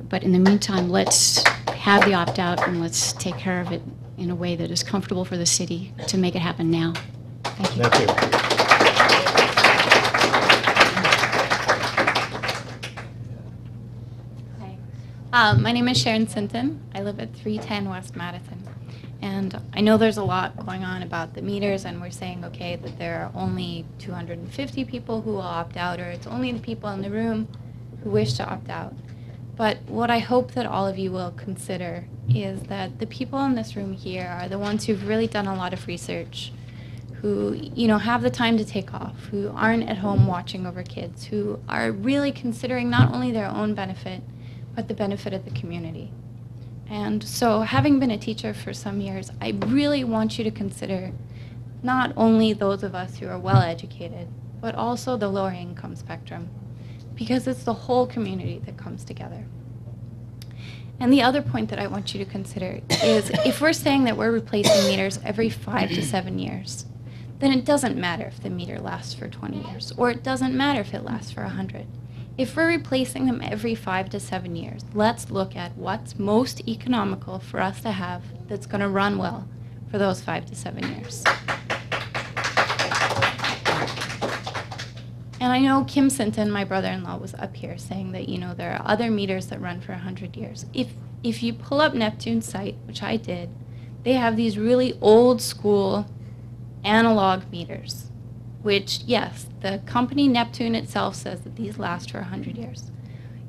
But in the meantime, let's have the opt-out and let's take care of it in a way that is comfortable for the city to make it happen now. Thank you. Thank you. My name is Sharon Sinton. I live at 310 West Madison. And I know there's a lot going on about the meters, and we're saying, okay, that there are only 250 people who will opt out, or it's only the people in the room who wish to opt out. But what I hope that all of you will consider is that the people in this room here are the ones who've really done a lot of research, who, have the time to take off, who aren't at home watching over kids, who are really considering not only their own benefit, but the benefit of the community. And so, having been a teacher for some years, I really want you to consider not only those of us who are well educated, but also the lower income spectrum, because it's the whole community that comes together. And the other point that I want you to consider is if we're saying that we're replacing meters every 5 to 7 years, then it doesn't matter if the meter lasts for 20 years, or it doesn't matter if it lasts for 100. If we're replacing them every 5 to 7 years, let's look at what's most economical for us to have that's going to run well for those 5 to 7 years. And I know Kim Sinton, my brother-in-law, was up here saying that, there are other meters that run for 100 years. If you pull up Neptune's site, which I did, they have these really old school analog meters, which, yes, the company Neptune itself says that these last for 100 years.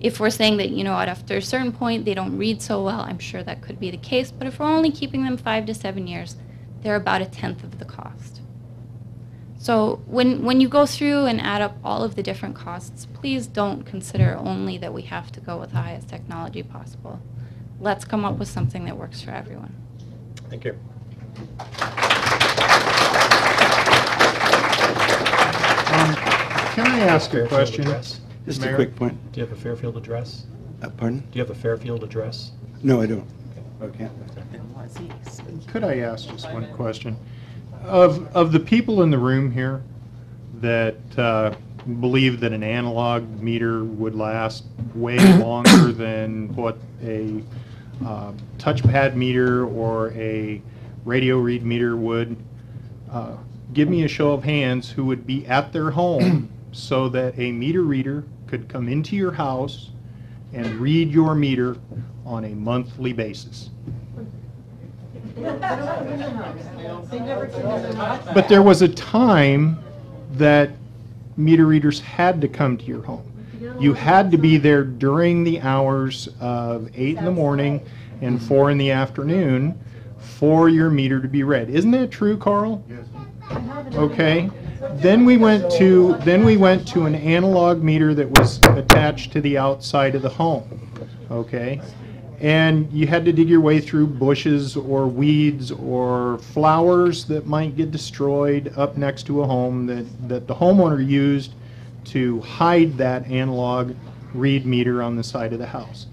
If we're saying that, after a certain point they don't read so well, I'm sure that could be the case, but if we're only keeping them 5 to 7 years, they're about 1/10 of the cost. So when you go through and add up all of the different costs, please don't consider only that we have to go with the highest technology possible. Let's come up with something that works for everyone. Thank you. Can I ask a question? Just Mayor? a quick point. Do you have a Fairfield address? Pardon? Do you have a Fairfield address? No, I don't. Okay. Could I ask just one question? Of the people in the room here that believe that an analog meter would last way longer than what a touchpad meter or a radio read meter would, give me a show of hands who would be at their home so that a meter reader could come into your house and read your meter on a monthly basis. But there was a time that meter readers had to come to your home. You had to be there during the hours of 8 in the morning and 4 in the afternoon for your meter to be read. Isn't that true, Carl? Yes. Okay. Then we went to an analog meter that was attached to the outside of the home. Okay. And you had to dig your way through bushes or weeds or flowers that might get destroyed up next to a home that the homeowner used to hide that analog read meter on the side of the house.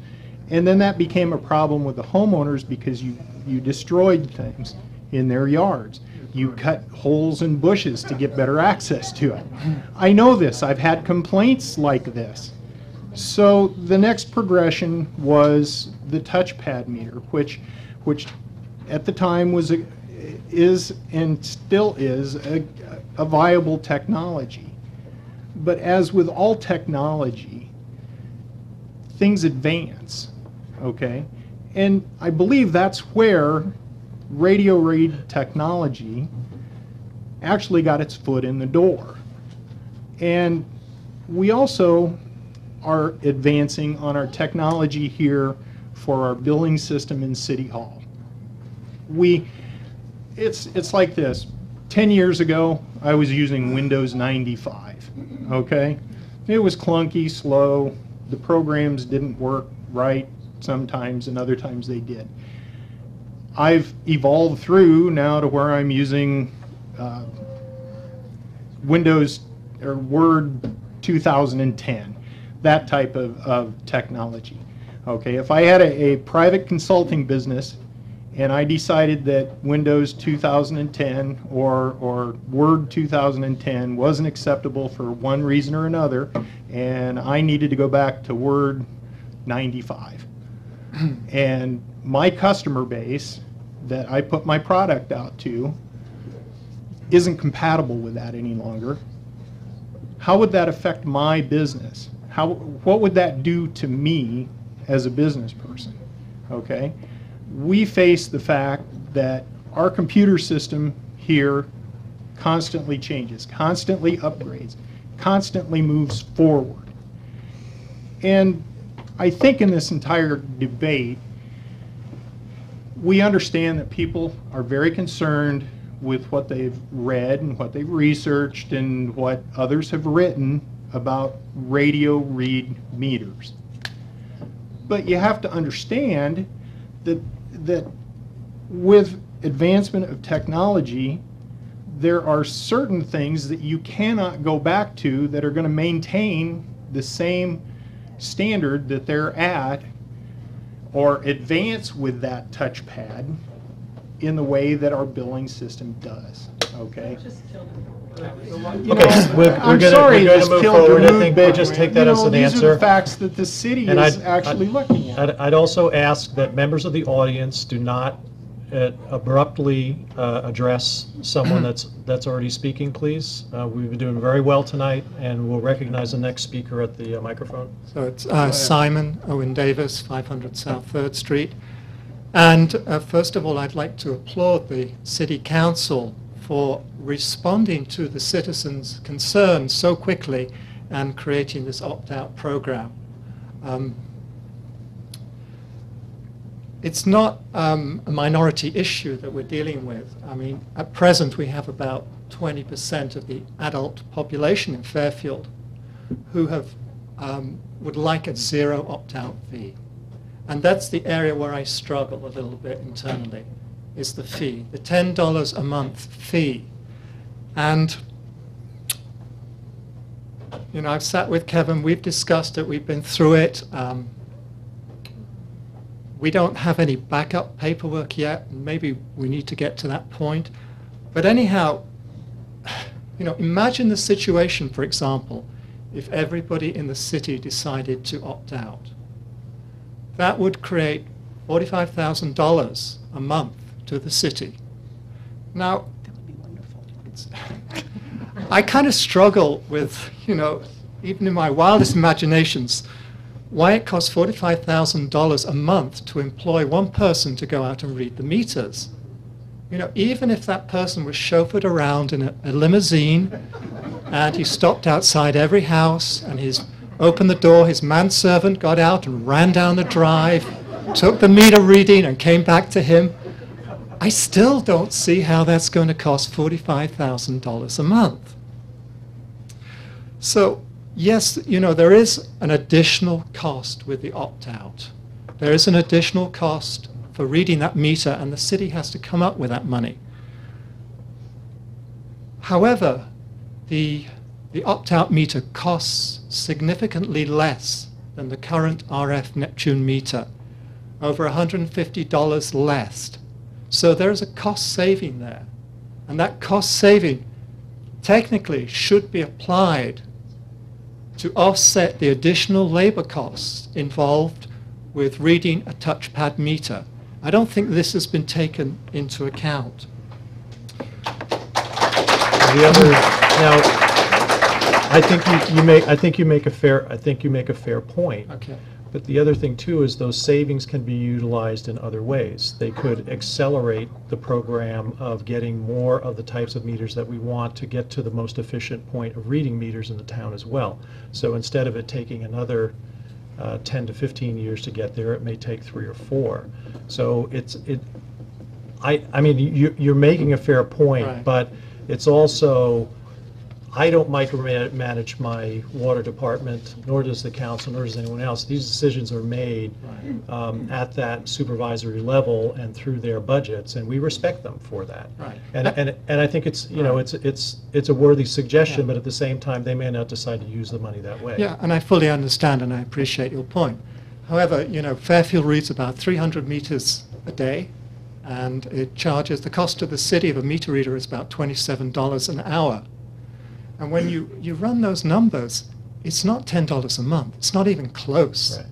And then that became a problem with the homeowners because you destroyed things in their yards. You cut holes in bushes to get better access to it. I know this. I've had complaints like this. So the next progression was the touchpad meter, which at the time is and still is a viable technology. But as with all technology, things advance, okay? And I believe that's where radio read technology actually got its foot in the door. And we also are advancing on our technology here for our billing system in City Hall. It's like this. 10 years ago, I was using Windows 95, okay? It was clunky, slow. The programs didn't work right sometimes, and other times they did. I've evolved through now to where I'm using Windows or Word 2010, that type of technology. Okay, if I had a private consulting business and I decided that Windows 2010 or Word 2010 wasn't acceptable for one reason or another, and I needed to go back to Word 95. And my customer base that I put my product out to isn't compatible with that any longer. How would that affect my business? What would that do to me as a business person? Okay? We face the fact that our computer system here constantly changes, constantly upgrades, constantly moves forward. And I think in this entire debate, we understand that people are very concerned with what they've read and what they've researched and what others have written about radio read meters. But you have to understand that with advancement of technology, there are certain things that you cannot go back to that are going to maintain the same standard that they're at or advance with that touchpad in the way that our billing system does. Okay? We're going to move forward. I think we'll just take that as an answer. These are the facts that the city is actually looking at. I'd also ask that members of the audience do not abruptly address someone that's already speaking, please. We've been doing very well tonight, and we'll recognize the next speaker at the microphone. So it's Simon Owen Davis, 500 South 3rd Street. And first of all, I'd like to applaud the City Council for responding to the citizens' concerns so quickly and creating this opt-out program. It's not a minority issue that we're dealing with. I mean, at present we have about 20% of the adult population in Fairfield who would like a zero opt-out fee. And that's the area where I struggle a little bit internally, is the fee, the $10 a month fee. And, you know, I've sat with Kevin, we've discussed it, we've been through it. We don't have any backup paperwork yet, and maybe we need to get to that point. But anyhow, you know, imagine the situation, for example, if everybody in the city decided to opt out. That would create $45,000 a month to the city. Now, that would be wonderful. I kind of struggle with, you know, even in my wildest imaginations, why it costs $45,000 a month to employ one person to go out and read the meters. You know, even if that person was chauffeured around in a limousine and he stopped outside every house and he's opened the door, his manservant got out and ran down the drive, took the meter reading and came back to him, I still don't see how that's going to cost $45,000 a month. So, yes, you know, there is an additional cost with the opt-out. There is an additional cost for reading that meter, and the city has to come up with that money. However, the opt-out meter costs significantly less than the current RF Neptune meter, over $150 less. So there's a cost saving there. And that cost saving technically should be applied to offset the additional labor costs involved with reading a touchpad meter. I don't think this has been taken into account. The other, now, I think you make a fair point. Okay. But the other thing too is those savings can be utilized in other ways. They could accelerate the program of getting more of the types of meters that we want to get to the most efficient point of reading meters in the town as well. So instead of it taking another 10 to 15 years to get there, it may take 3 or 4. So I mean, you're making a fair point, Right. but it's also, I don't micromanage my water department, nor does the council, nor does anyone else. These decisions are made at that supervisory level and through their budgets, and we respect them for that. Right. And I think it's, you know, it's a worthy suggestion, but at the same time, they may not decide to use the money that way. Yeah, and I fully understand and I appreciate your point. However, you know, Fairfield reads about 300 meters a day, and it charges, the cost of the city of a meter reader is about $27 an hour. And when you run those numbers, it's not $10 a month. It's not even close. Right.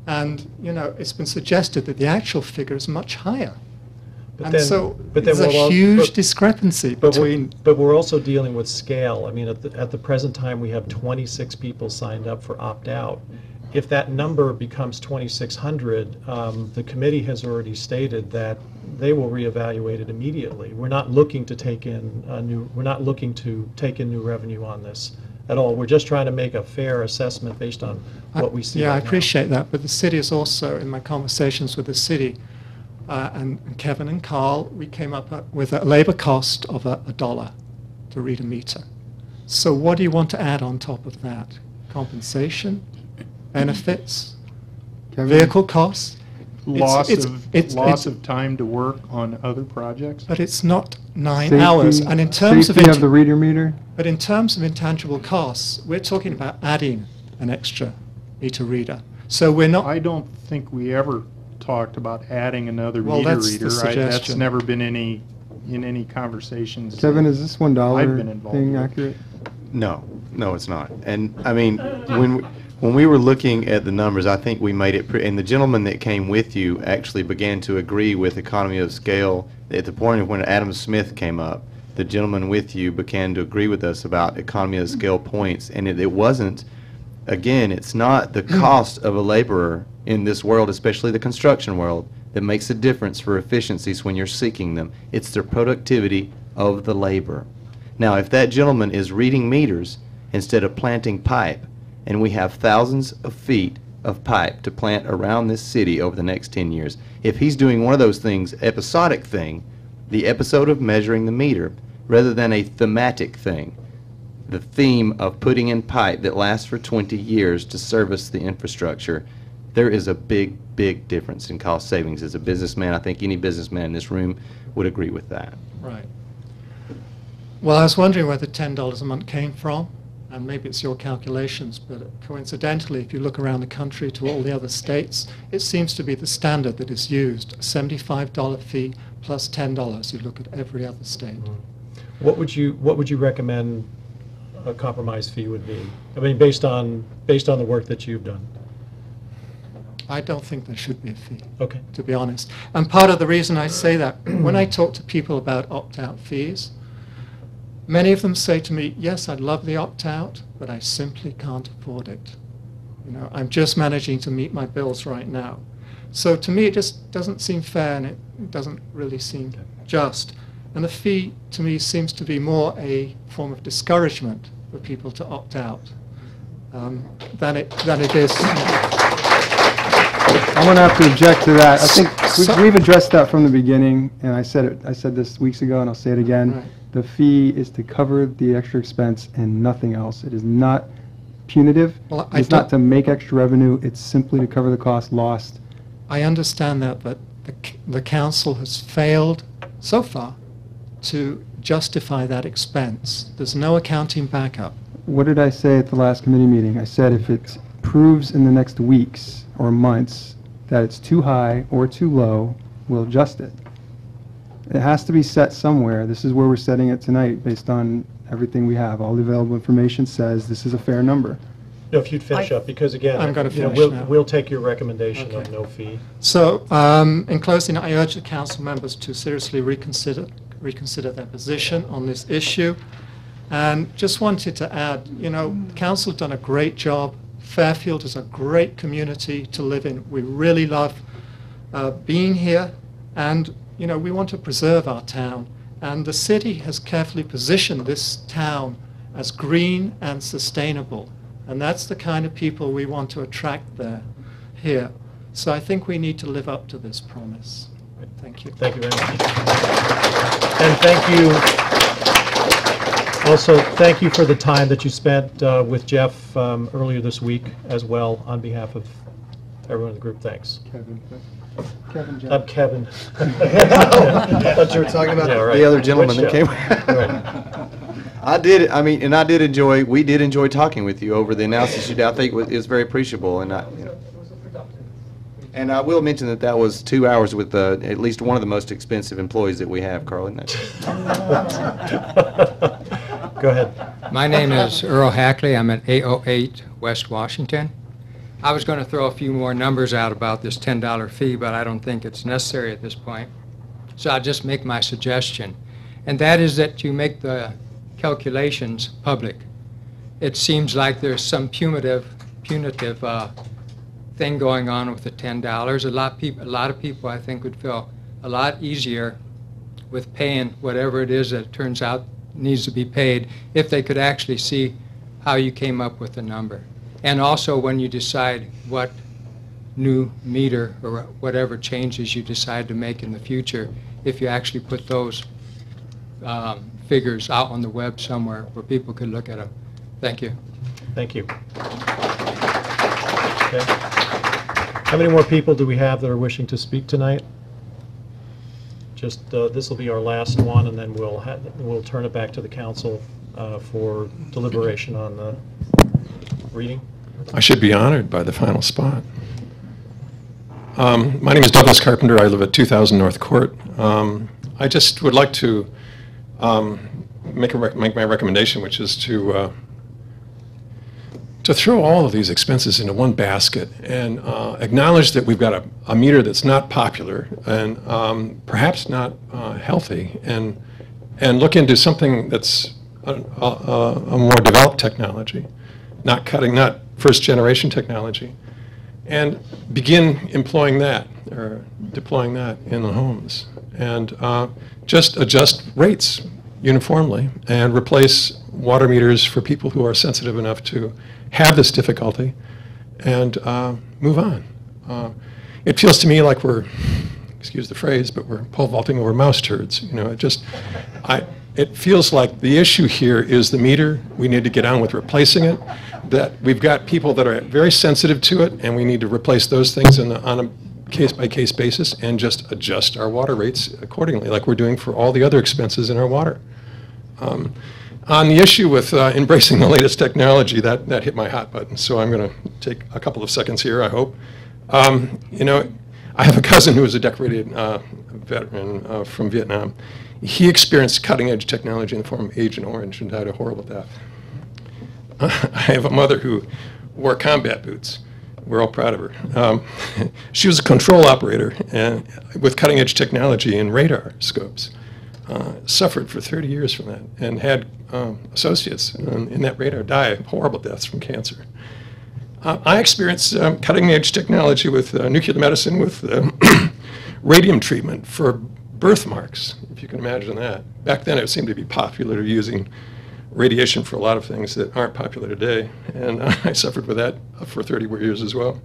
And, you know, it's been suggested that the actual figure is much higher. But There's we're a huge discrepancy between... But we're also dealing with scale. I mean, at the present time, we have 26 people signed up for opt-out. If that number becomes 2,600, the committee has already stated that they will reevaluate it immediately. We're not looking to take in new revenue on this at all. We're just trying to make a fair assessment based on what we see. Yeah, right I now. appreciate that, but the city is also, in my conversations with the city, and Kevin and Carl, we came up with a labor cost of $1 to read a meter. So what do you want to add on top of that? Compensation? Benefits? Kevin? Vehicle costs? Loss It's of time to work on other projects? But it's not 9 Safety- hours. And in terms safety of the reader meter? But in terms of intangible costs, we're talking about adding an extra meter reader. So we're not... I don't think we ever talked about adding another Well, meter that's the reader. That's suggestion. never been in any conversations. Kevin, is this $1 I've been involved thing with. accurate? No, it's not. And I mean, when we were looking at the numbers, I think we made it and the gentleman that came with you actually began to agree with economy of scale. At the point of when Adam Smith came up, the gentleman with you began to agree with us about economy of scale points. And it wasn't, again, it's not the cost of a laborer in this world, especially the construction world, that makes a difference for efficiencies when you're seeking them. It's the productivity of the labor. Now, if that gentleman is reading meters instead of planting pipe, and we have thousands of feet of pipe to plant around this city over the next 10 years, if he's doing one of those things, episodic thing, the episode of measuring the meter, rather than a thematic thing, the theme of putting in pipe that lasts for 20 years to service the infrastructure, there is a big, big difference in cost savings. As a businessman, I think any businessman in this room would agree with that. Right. Well, I was wondering where the $10 a month came from, and maybe it's your calculations, but coincidentally, if you look around the country to all the other states, it seems to be the standard that is used, a $75 fee plus $10. You look at every other state. What would you recommend a compromise fee would be? I mean, based on the work that you've done. I don't think there should be a fee, Okay. to be honest. And part of the reason I say that, when I talk to people about opt-out fees, many of them say to me, yes, I'd love the opt-out, but I simply can't afford it. You know, I'm just managing to meet my bills right now. So to me, it just doesn't seem fair, and it doesn't really seem just. And the fee, to me, seems to be more a form of discouragement for people to opt out than it is. I'm going to have to object to that. I think we've addressed that from the beginning, and I said this weeks ago, and I'll say it again. Right. The fee is to cover the extra expense and nothing else. It is not punitive. Well, It's not to make extra revenue. It's simply to cover the cost lost. I understand that, but the council has failed so far to justify that expense. There's no accounting backup. What did I say at the last committee meeting? I said if it's proves in the next weeks or months that it's too high or too low, we'll adjust it. It has to be set somewhere. This is where we're setting it tonight based on everything we have. All the available information says this is a fair number. No, if you'd finish up, because again, I'm gonna you know, finish now. we'll take your recommendation of Okay. no fee. So, in closing, I urge the council members to seriously reconsider their position on this issue. And just wanted to add, you know, council done a great job. Fairfield is a great community to live in. We really love being here, and you know, we want to preserve our town. And the city has carefully positioned this town as green and sustainable. And that's the kind of people we want to attract there, here. So I think we need to live up to this promise. Thank you. Thank you very much. And thank you, also, thank you for the time that you spent with Jeff earlier this week as well, on behalf of everyone in the group. Thanks. Kevin. Kevin, Jeff. I'm Kevin. I thought you were talking about the other gentleman that came. I did enjoy, we did enjoy talking with you over the analysis you did. I think it was very appreciable, and I will mention that that was 2 hours with at least one of the most expensive employees that we have, Carl, isn't it? Go ahead. My name is Earl Hackley. I'm at 808 West Washington. I was going to throw a few more numbers out about this $10 fee, but I don't think it's necessary at this point. So I'll just make my suggestion, and that is that you make the calculations public. It seems like there's some punitive thing going on with the $10. A lot of people, I think, would feel a lot easier with paying whatever it is that it turns out needs to be paid if they could actually see how you came up with the number. And also when you decide what new meter or whatever changes you decide to make in the future, if you actually put those figures out on the web somewhere where people could look at them. Thank you. Thank you. Okay. How many more people do we have that are wishing to speak tonight? Just this will be our last one, and then we'll turn it back to the council for deliberation on the reading. I should be honored by the final spot. My name is Douglas Carpenter. I live at 2000 North Court. I just would like to make my recommendation, which is to throw all of these expenses into one basket and acknowledge that we've got a meter that's not popular and perhaps not healthy, and look into something that's a more developed technology, not first generation technology, and begin employing that or deploying that in the homes, and just adjust rates uniformly and replace water meters for people who are sensitive enough to have this difficulty, and move on. It feels to me like we're, excuse the phrase, but we're pole vaulting over mouse turds. You know, it feels like the issue here is the meter. We need to get on with replacing it. That we've got people that are very sensitive to it, and we need to replace those things on a case-by-case basis and just adjust our water rates accordingly, like we're doing for all the other expenses in our water. On the issue with embracing the latest technology, that hit my hot button, so I'm going to take a couple of seconds here, I hope. You know, I have a cousin who is a decorated veteran from Vietnam. He experienced cutting-edge technology in the form of Agent Orange and died a horrible death. I have a mother who wore combat boots. We're all proud of her. She was a control operator with cutting-edge technology and radar scopes. Suffered for 30 years from that and had associates in that radar die horrible deaths from cancer. I experienced cutting-edge technology with nuclear medicine with radium treatment for birthmarks, if you can imagine that. Back then it seemed to be popular to radiation for a lot of things that aren't popular today, and I suffered with that for 30 years as well.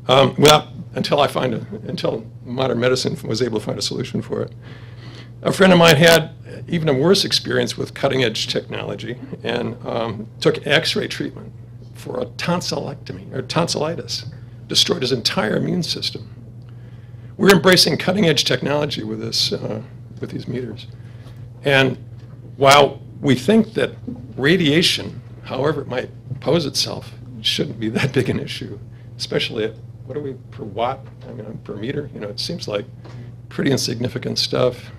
Until modern medicine was able to find a solution for it. A friend of mine had even a worse experience with cutting-edge technology and took X-ray treatment for a tonsillectomy or tonsillitis, destroyed his entire immune system. We're embracing cutting-edge technology with this, with these meters, and while we think that radiation, however it might pose itself, shouldn't be that big an issue, especially at, what are we, per watt, I mean, per meter? You know, it seems like pretty insignificant stuff.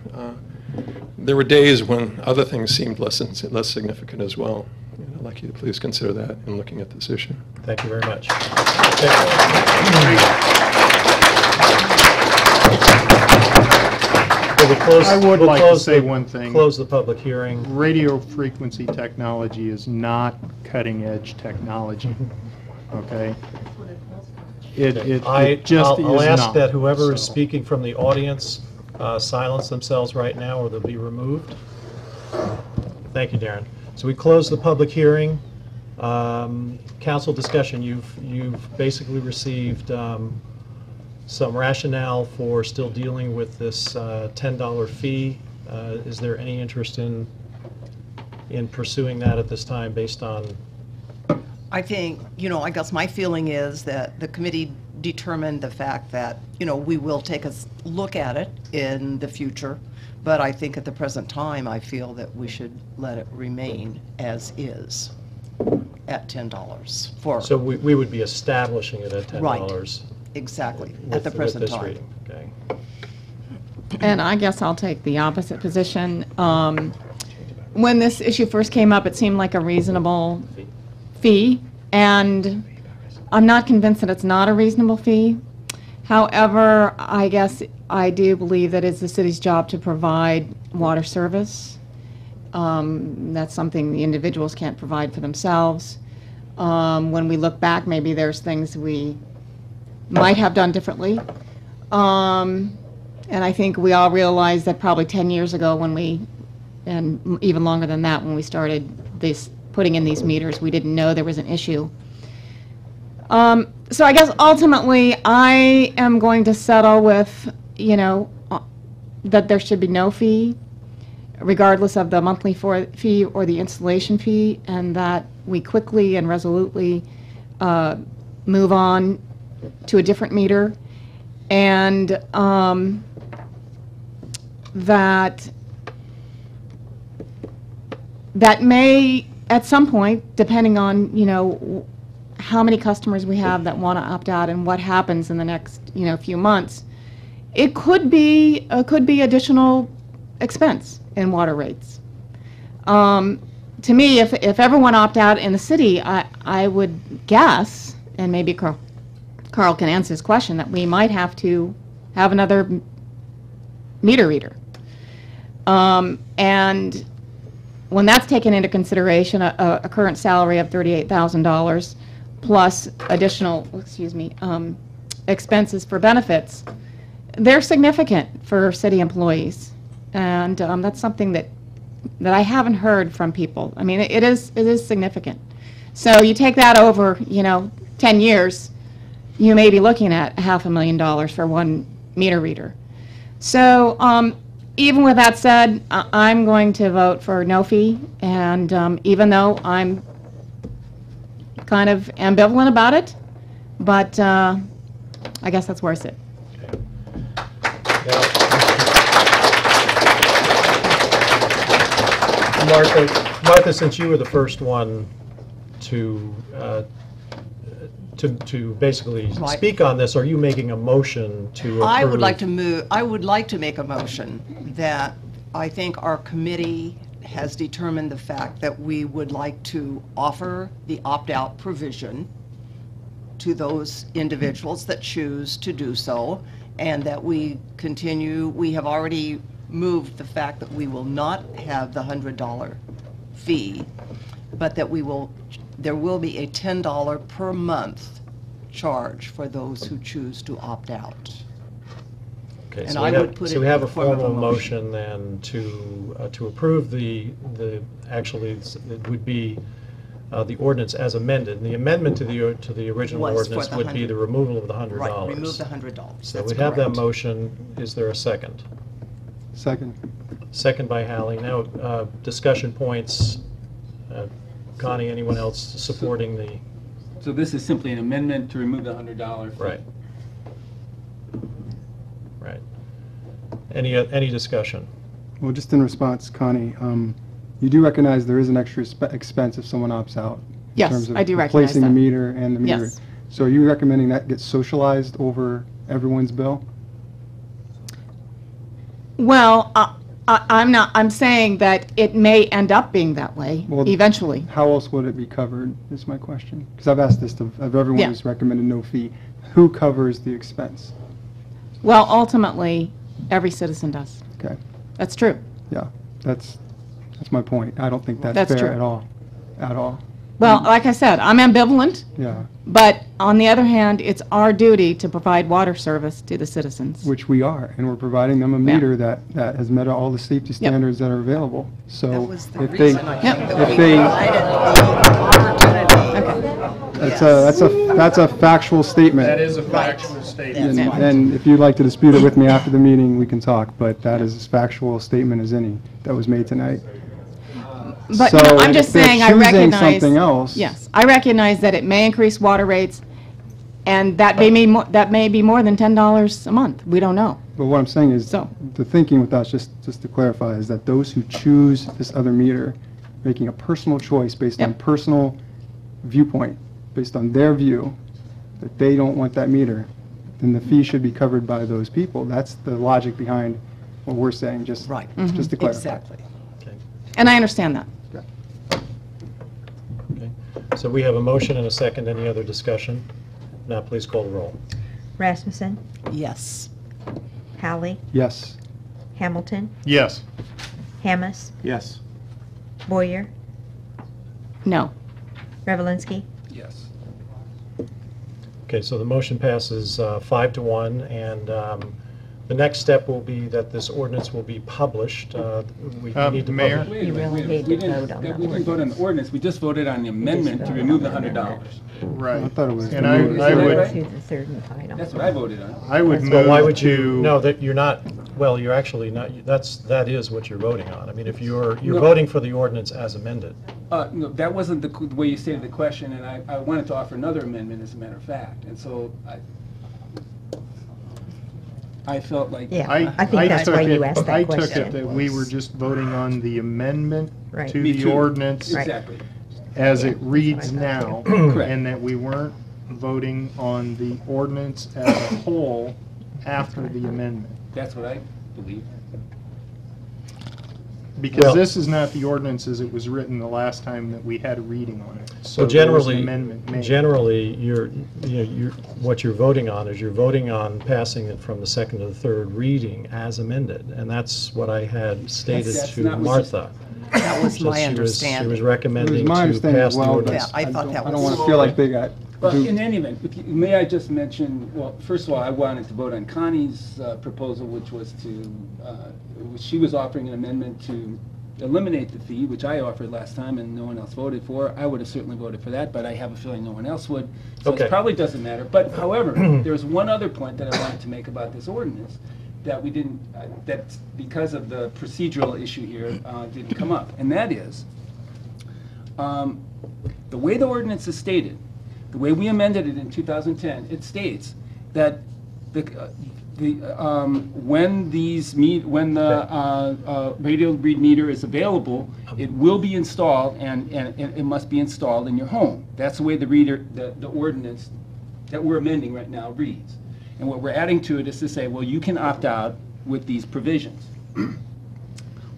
There were days when other things seemed less significant as well. I'd like you to please consider that in looking at this issue. Thank you very much. I would like to say one thing. Close the public hearing. Radio frequency technology is not cutting-edge technology, okay? It just is not. I'll ask that whoever is speaking from the audience silence themselves right now, or they'll be removed. Thank you, Darren. So we close the public hearing. Council discussion, you've basically received some rationale for still dealing with this $10 fee. Is there any interest in pursuing that at this time based on? I think, I guess my feeling is that the committee determined the fact that, we will take a look at it in the future, but I think at the present time, I feel that we should let it remain as is at $10 for. So we would be establishing it at $10. Right. Exactly, at the present time. Reading. Okay. And I guess I'll take the opposite position. When this issue first came up, it seemed like a reasonable fee, and I'm not convinced that it's not a reasonable fee. However, I guess I do believe that it's the city's job to provide water service. That's something the individuals can't provide for themselves. When we look back, maybe there's things we might have done differently. And I think we all realized that probably 10 years ago and even longer than that, when we started putting in these meters, we didn't know there was an issue. So I guess ultimately I am going to settle with, that there should be no fee, regardless of the monthly fee or the installation fee, and that we quickly and resolutely move on to a different meter, and that may, at some point, depending on, how many customers we have that want to opt out and what happens in the next, few months, it could be additional expense in water rates. To me, if everyone opt out in the city, I would guess, and maybe Carl can answer this question, that we might have to have another meter reader. And when that's taken into consideration, a current salary of $38,000 plus additional, expenses for benefits, they're significant for city employees. And that's something that I haven't heard from people. I mean, it is significant. So you take that over, 10 years, you may be looking at $500,000 for one meter reader. So even with that said, I'm going to vote for no fee, and even though I'm kind of ambivalent about it, but I guess that's where I sit. Martha, since you were the first one to basically speak on this, are you making a motion to approve? I would like to make a motion that I think our committee has determined the fact that we would like to offer the opt-out provision to those individuals that choose to do so, and that we have already moved the fact that we will not have the $100 fee, but that there will be a $10 per month charge for those who choose to opt out. Okay, and so we have a formal motion then to approve it would be the ordinance as amended. And the amendment to the original ordinance would be the removal of the $100. Right, remove the $100. So we have that motion. Is there a second? Second. Second by Hallie. Now, discussion points. Connie, anyone else supporting the? So this is simply an amendment to remove the $100 fee. Right. Right. Any discussion? Well, just in response, Connie, you do recognize there is an extra expense if someone opts out. Yes, terms of I do recognize replacing the that. meter and the meter. Yes. So are you recommending that gets socialized over everyone's bill? Well, I'm saying that it may end up being that way Well, eventually. How else would it be covered, is my question? Because I've asked this of everyone Yeah. who's recommended no fee. Who covers the expense? Well, ultimately, every citizen does. Okay. That's true. Yeah, that's my point. I don't think that's That's fair true. at all. At all. Well, like I said, I'm ambivalent, Yeah, but on the other hand, it's our duty to provide water service to the citizens. which we are, and we're providing them a meter that has met all the safety standards that are available. So if they, that's a factual statement. That is a factual statement. And if you'd like to dispute it with me after the meeting, we can talk, but that is as factual a statement as any that was made tonight. But So you know, I'm just if they're saying, I choosing recognize. something else. Yes, I recognize that it may increase water rates, and that may be more than $10 a month. We don't know. But what I'm saying is, the thinking with us, just to clarify, is that those who choose this other meter, making a personal choice based on personal viewpoint, based on their view, that they don't want that meter, then the fee should be covered by those people. That's the logic behind what we're saying, just to clarify. Exactly. And I understand that. Okay. So we have a motion and a second. Any other discussion? Now please call the roll. Rasmussen? Yes. Hallie? Yes. Hamilton? Yes. Hammes? Yes. Boyer? No. Revelinsky? Yes. Okay, so the motion passes 5-1, and the next step will be that this ordinance will be published. We need to Mayor? publish. You really need We to vote on didn't, that we didn't vote on the ordinance, we just voted on the amendment to voted remove the on the $100. Right. I thought it was. And I would, To the third and final. That's what I voted on. I would Well, why move would you, to. no, that you're not, well, you're actually not, that is what you're voting on. I mean, if you're No. voting for the ordinance as amended. No, that wasn't the way you stated the question, and I wanted to offer another amendment, as a matter of fact. And so I felt like. Yeah, I think that's took why you it- asked that I took question. it that we were just voting on the amendment Right. to Me the too. ordinance Exactly. as Yeah, it reads that's what I now, thought, Correct. and that we weren't voting on the ordinance as a whole after the amendment. That's what I believe. Because Well- this is not the ordinance as it was written the last time that we had a reading on it. So there was an generally, amendment made. what you're voting on is you're voting on passing it from the second to the third reading as amended, and that's what I had stated That's to not what Martha. That was So my She understanding. was recommending It was my to understanding pass as the well, but ordinance. Yeah, I thought that I don't was- want to feel like they got Well, duped. in any event, may I just mention, well, first of all, I wanted to vote on Connie's proposal, which was she was offering an amendment to eliminate the fee, which I offered last time and no one else voted for. I would have certainly voted for that, but I have a feeling no one else would. So Okay. it probably doesn't matter. But however, there's one other point that I wanted to make about this ordinance that we didn't, that because of the procedural issue here, didn't come up. And that is, the way the ordinance is stated, the way we amended it in 2010, it states that when the radio read meter is available, it will be installed, and it must be installed in your home. That's the way the ordinance that we're amending right now reads. And what we're adding to it is to say, well, you can opt out with these provisions.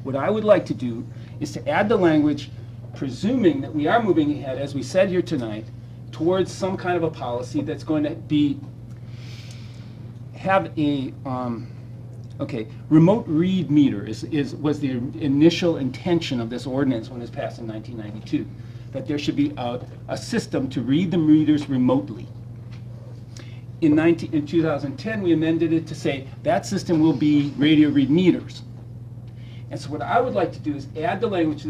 What I would like to do is to add the language, presuming that we are moving ahead, as we said here tonight, towards some kind of a policy that's going to have a remote read meter was the initial intention of this ordinance when it was passed in 1992, that there should be a system to read the meters remotely. In 2010, we amended it to say that system will be radio read meters. And so what I would like to do is add the language to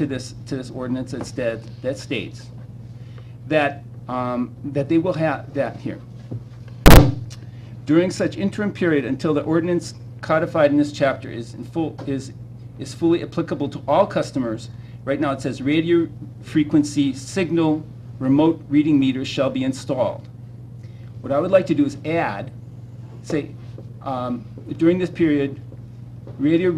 this this ordinance instead that states that that they will have that here. During such interim period until the ordinance codified in this chapter is fully applicable to all customers. Right now it says radio frequency signal remote reading meters shall be installed. What I would like to do is add, say, during this period, radio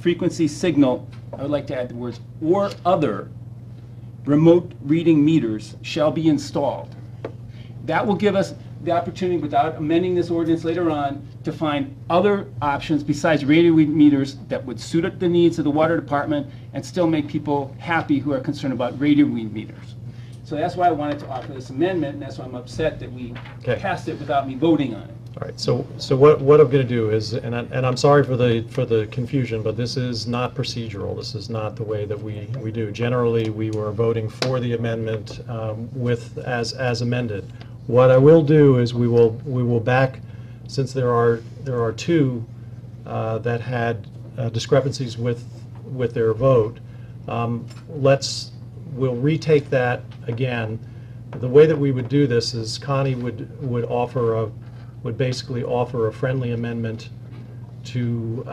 frequency signal, I would like to add the words, or other remote reading meters shall be installed. That will give us the opportunity, without amending this ordinance later on, to find other options besides radio read meters that would suit the needs of the water department and still make people happy who are concerned about radio read meters. So that's why I wanted to offer this amendment, and that's why I'm upset that we passed it without me voting on it. All right, so what I'm going to do is, and I'm sorry for the confusion, but this is not procedural. This is not the way that we do. Generally, we were voting for the amendment as amended. What I will do is we will back, since there are two that had discrepancies with their vote. We'll retake that again. The way that we would do this is Connie would basically offer a friendly amendment to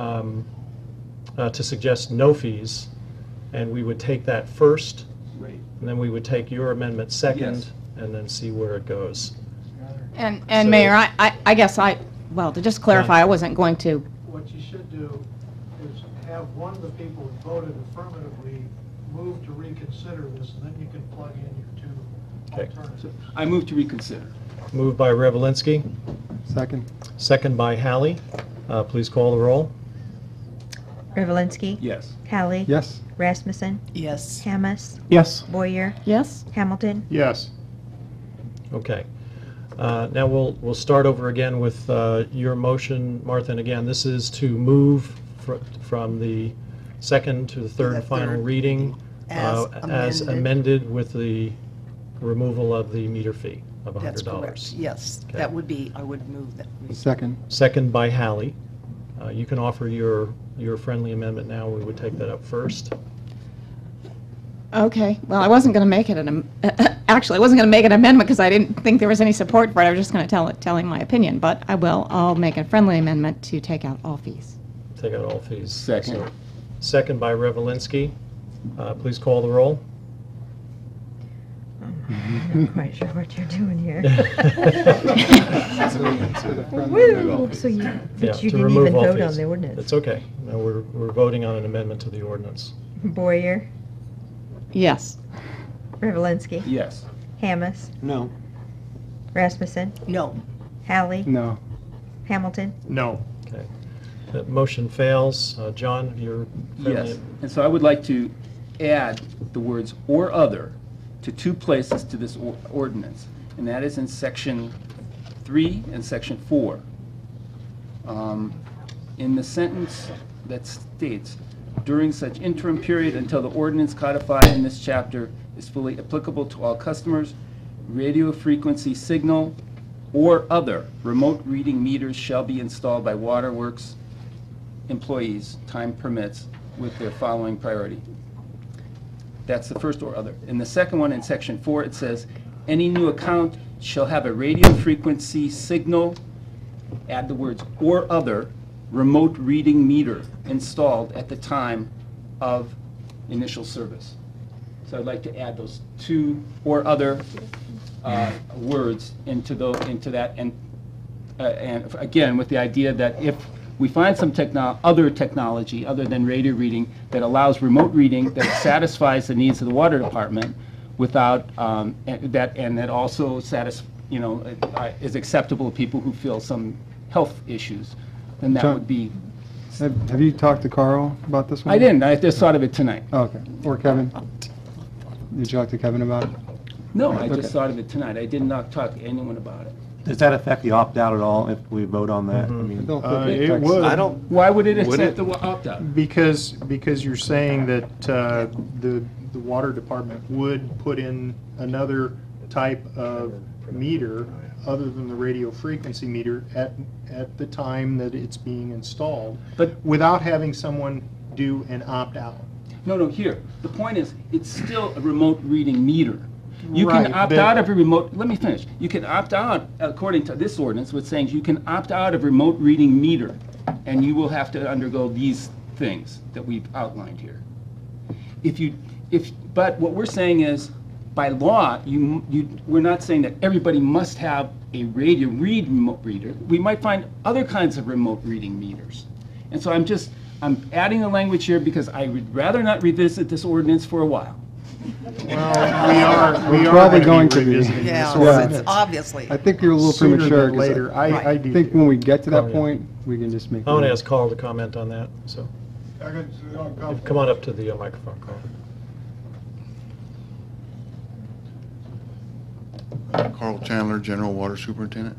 suggest no fees, and we would take that first, Right. and then we would take your amendment second, Yes. and then see where it goes. And So- Mayor, I guess well, to just clarify, I wasn't going to. What you should do is have one of the people who voted affirmatively move to reconsider this, and then you can plug in your two Okay. alternatives. I move to reconsider. Moved by Revelinsky, Second. second by Hallie. Please call the roll. Revelinsky. Yes. Hallie. Yes. Rasmussen. Yes. Hamas. Yes. Boyer. Yes? Hamilton. Yes. Okay. Now we'll start over again with your motion, Martha. And again, this is to move from the second to the third and final reading as amended with the removal of the meter fee of $100. That's correct. Yes, Okay. that would be, I would move that. Second. Second by Hallie. You can offer your friendly amendment now. We would take that up first. Okay, well, I wasn't going to make it actually, I wasn't going to make an amendment because I didn't think there was any support for it. I was just going to telling my opinion, but I'll make a friendly amendment to take out all fees. Take out all fees. Second. So, second by Revelinsky. Please call the roll. I'm not quite sure what you're doing here. Woo! Woo! So you, Yeah, but you to didn't remove even all vote on fees. the ordinance. It's okay. No, we're voting on an amendment to the ordinance. Boyer. Yes. Revelinsky. Yes. Hamas. No. Rasmussen. No. Hallie. No. Hamilton. No. Okay. That motion fails. John, your friendly. Yes. And so I would like to add the words "or other" to two places to this ordinance, and that is in Section 3 and Section 4. In the sentence that states, "During such interim period until the ordinance codified in this chapter is fully applicable to all customers, radio frequency signal or other remote reading meters shall be installed by waterworks employees, time permits, with their following priority." That's the first "or other." In the second one, in Section 4, it says, "Any new account shall have a radio frequency signal," add the words "or other remote reading meter installed at the time of initial service." So I'd like to add those two "or other" words into that, and again, with the idea that if we find some other technology other than radio reading that allows remote reading that satisfies the needs of the water department without that also is acceptable to people who feel some health issues, then that John, would be. Have you talked to Carl about this one? I didn't. I just thought of it tonight. Oh, okay. Or Kevin? Did you talk to Kevin about it? No, I Okay. just thought of it tonight. I did not talk to anyone about it. Does that affect the opt-out at all if we vote on that? I mean, It would. I don't. Why would it Would accept it? the opt-out? Because you're saying that the water department would put in another type of meter other than the radio frequency meter at the time that it's being installed, But without having someone do an opt-out. no, here. The point is, it's still a remote reading meter. You Right, can opt but- out of a remote, let me finish. You can opt out, according to this ordinance, what's saying you can opt out of remote reading meter, and you will have to undergo these things that we've outlined here. But what we're saying is, by law, we're not saying that everybody must have a remote reader. We might find other kinds of remote reading meters. And so I'm adding the language here because I would rather not revisit this ordinance for a while. Well, we We're are probably going going to to be be. revisiting this Yeah, ordinance. it's obviously. I think you're a little Sooner premature. than 'cause later. I do think too. when we get to that Oh, yeah. point, we can just make. I want to a- ask Carl to comment on that, so come on up to the microphone, Carl. Carl Chandler, General Water Superintendent.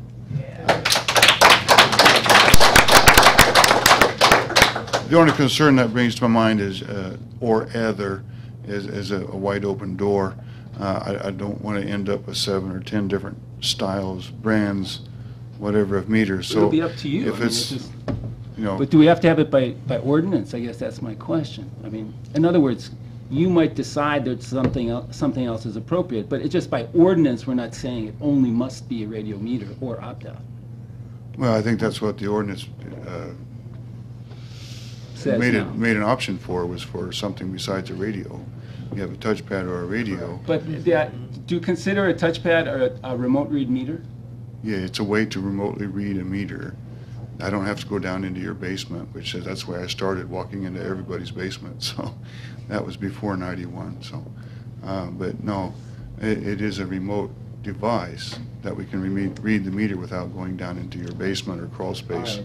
The only concern that brings to my mind is, or other, is a wide open door. I don't want to end up with 7 or 10 different styles, brands, whatever of meters. So It'll be up to you. I if mean, it's, just- you know, But do we have to have it by ordinance? I guess that's my question. I mean, in other words, you might decide that something else is appropriate, but it's just by ordinance, we're not saying it only must be a radio meter or opt-out. well, I think that's what the ordinance Says made now. made an option for, was for something besides a radio. You have a touchpad or a radio. But do you consider a touchpad or a remote read meter? Yeah, it's a way to remotely read a meter. I don't have to go down into your basement, which is, that's why I started walking into everybody's basement. So that was before '91. So, but no, it is a remote device that we can read the meter without going down into your basement or crawl space.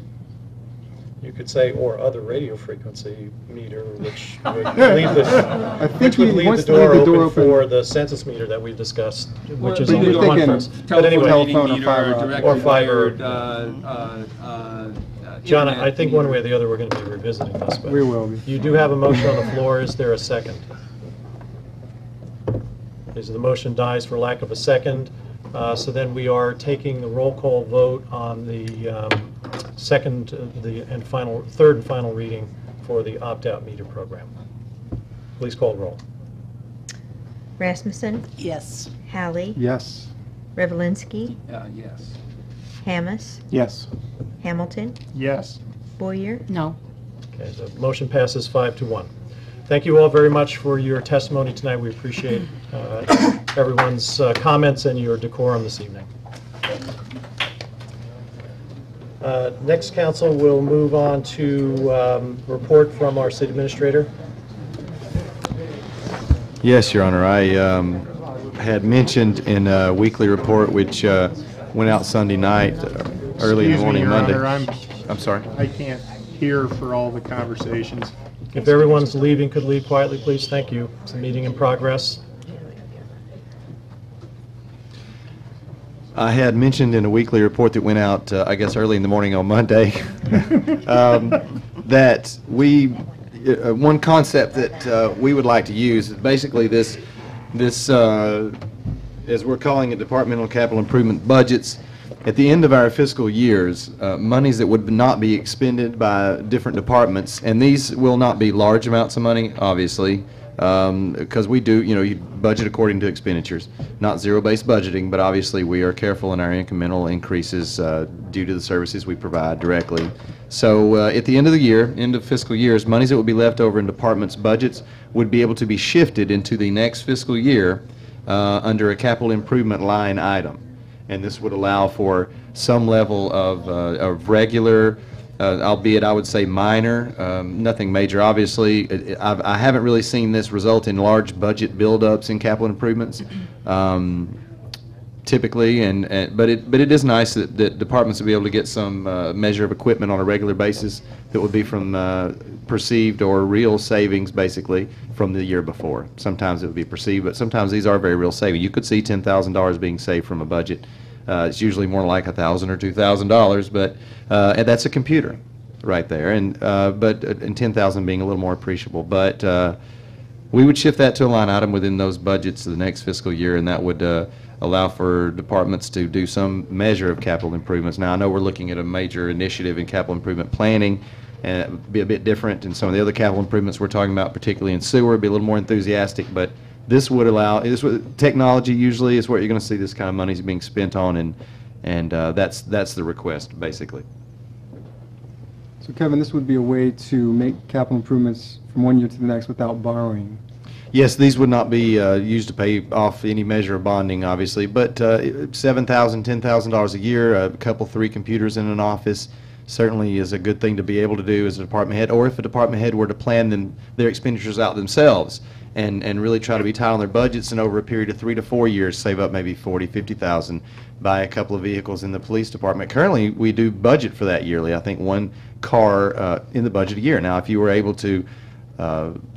You could say, or other radio frequency meter, which would leave the, I think which would he leave wants the to leave door the door open open. for the census meter that we've discussed, which is Well, only we're one thinking person. But anyway, telephone or meter fiber or optic. directly Or fiber. wired, John, internet I think one meter. way or the other, we're going to be revisiting this. But We will be. You do have a motion on the floor. Is there a second? Is the motion dies for lack of a second? So then we are taking the roll call vote on the third and final reading for the opt-out meter program. Please call roll. Rasmussen, Yes. Hallie, Yes. Revelinsky, Yes. Hamas, Yes. Hamilton, Yes. Boyer, No. Okay, the motion passes 5-1. Thank you all very much for your testimony tonight. We appreciate everyone's comments and your decorum this evening. Next, council will move on to report from our city administrator. Yes, Your Honor. I had mentioned in a weekly report, which went out Sunday night, early in the morning, Excuse me, Your Monday. Honor, I'm sorry. I can't hear for all the conversations. If everyone's leaving, could leave quietly, please. Thank you. It's a meeting in progress. I had mentioned in a weekly report that went out, I guess, early in the morning on Monday, that one concept that we would like to use is basically this, as we're calling it, departmental capital improvement budgets. At the end of our fiscal years, monies that would not be expended by different departments, and these will not be large amounts of money, obviously, because we do, you budget according to expenditures, not zero-based budgeting, but obviously we are careful in our incremental increases due to the services we provide directly. So at the end of the year, end of fiscal years, monies that would be left over in departments' budgets would be able to be shifted into the next fiscal year under a capital improvement line item. And this would allow for some level of regular, albeit I would say minor, nothing major. Obviously, I haven't really seen this result in large budget buildups in capital improvements, typically. But it is nice that departments will be able to get some measure of equipment on a regular basis that would be from perceived or real savings, basically, from the year before. Sometimes it would be perceived, but sometimes these are very real savings. You could see $10,000 being saved from a budget. It's usually more like $1,000 or $2,000, but and that's a computer right there, and $10,000 being a little more appreciable. But we would shift that to a line item within those budgets of the next fiscal year, and that would allow for departments to do some measure of capital improvements. Now, I know we're looking at a major initiative in capital improvement planning, and it would be a bit different in some of the other capital improvements we're talking about, particularly in sewer, be a little more enthusiastic, but this would allow, technology usually is what you're going to see this kind of money is being spent on, and that's the request, basically. So Kevin, this would be a way to make capital improvements from one year to the next without borrowing. Yes, these would not be used to pay off any measure of bonding, obviously, but $7,000, $10,000 a year, a couple, 3 computers in an office, certainly is a good thing to be able to do as a department head, or if a department head were to plan their expenditures out themselves and really try to be tight on their budgets, and over a period of 3 to 4 years save up maybe 40, 50,000, buy a couple of vehicles in the police department. Currently, we do budget for that yearly. I think one car in the budget a year. Now, if you were able to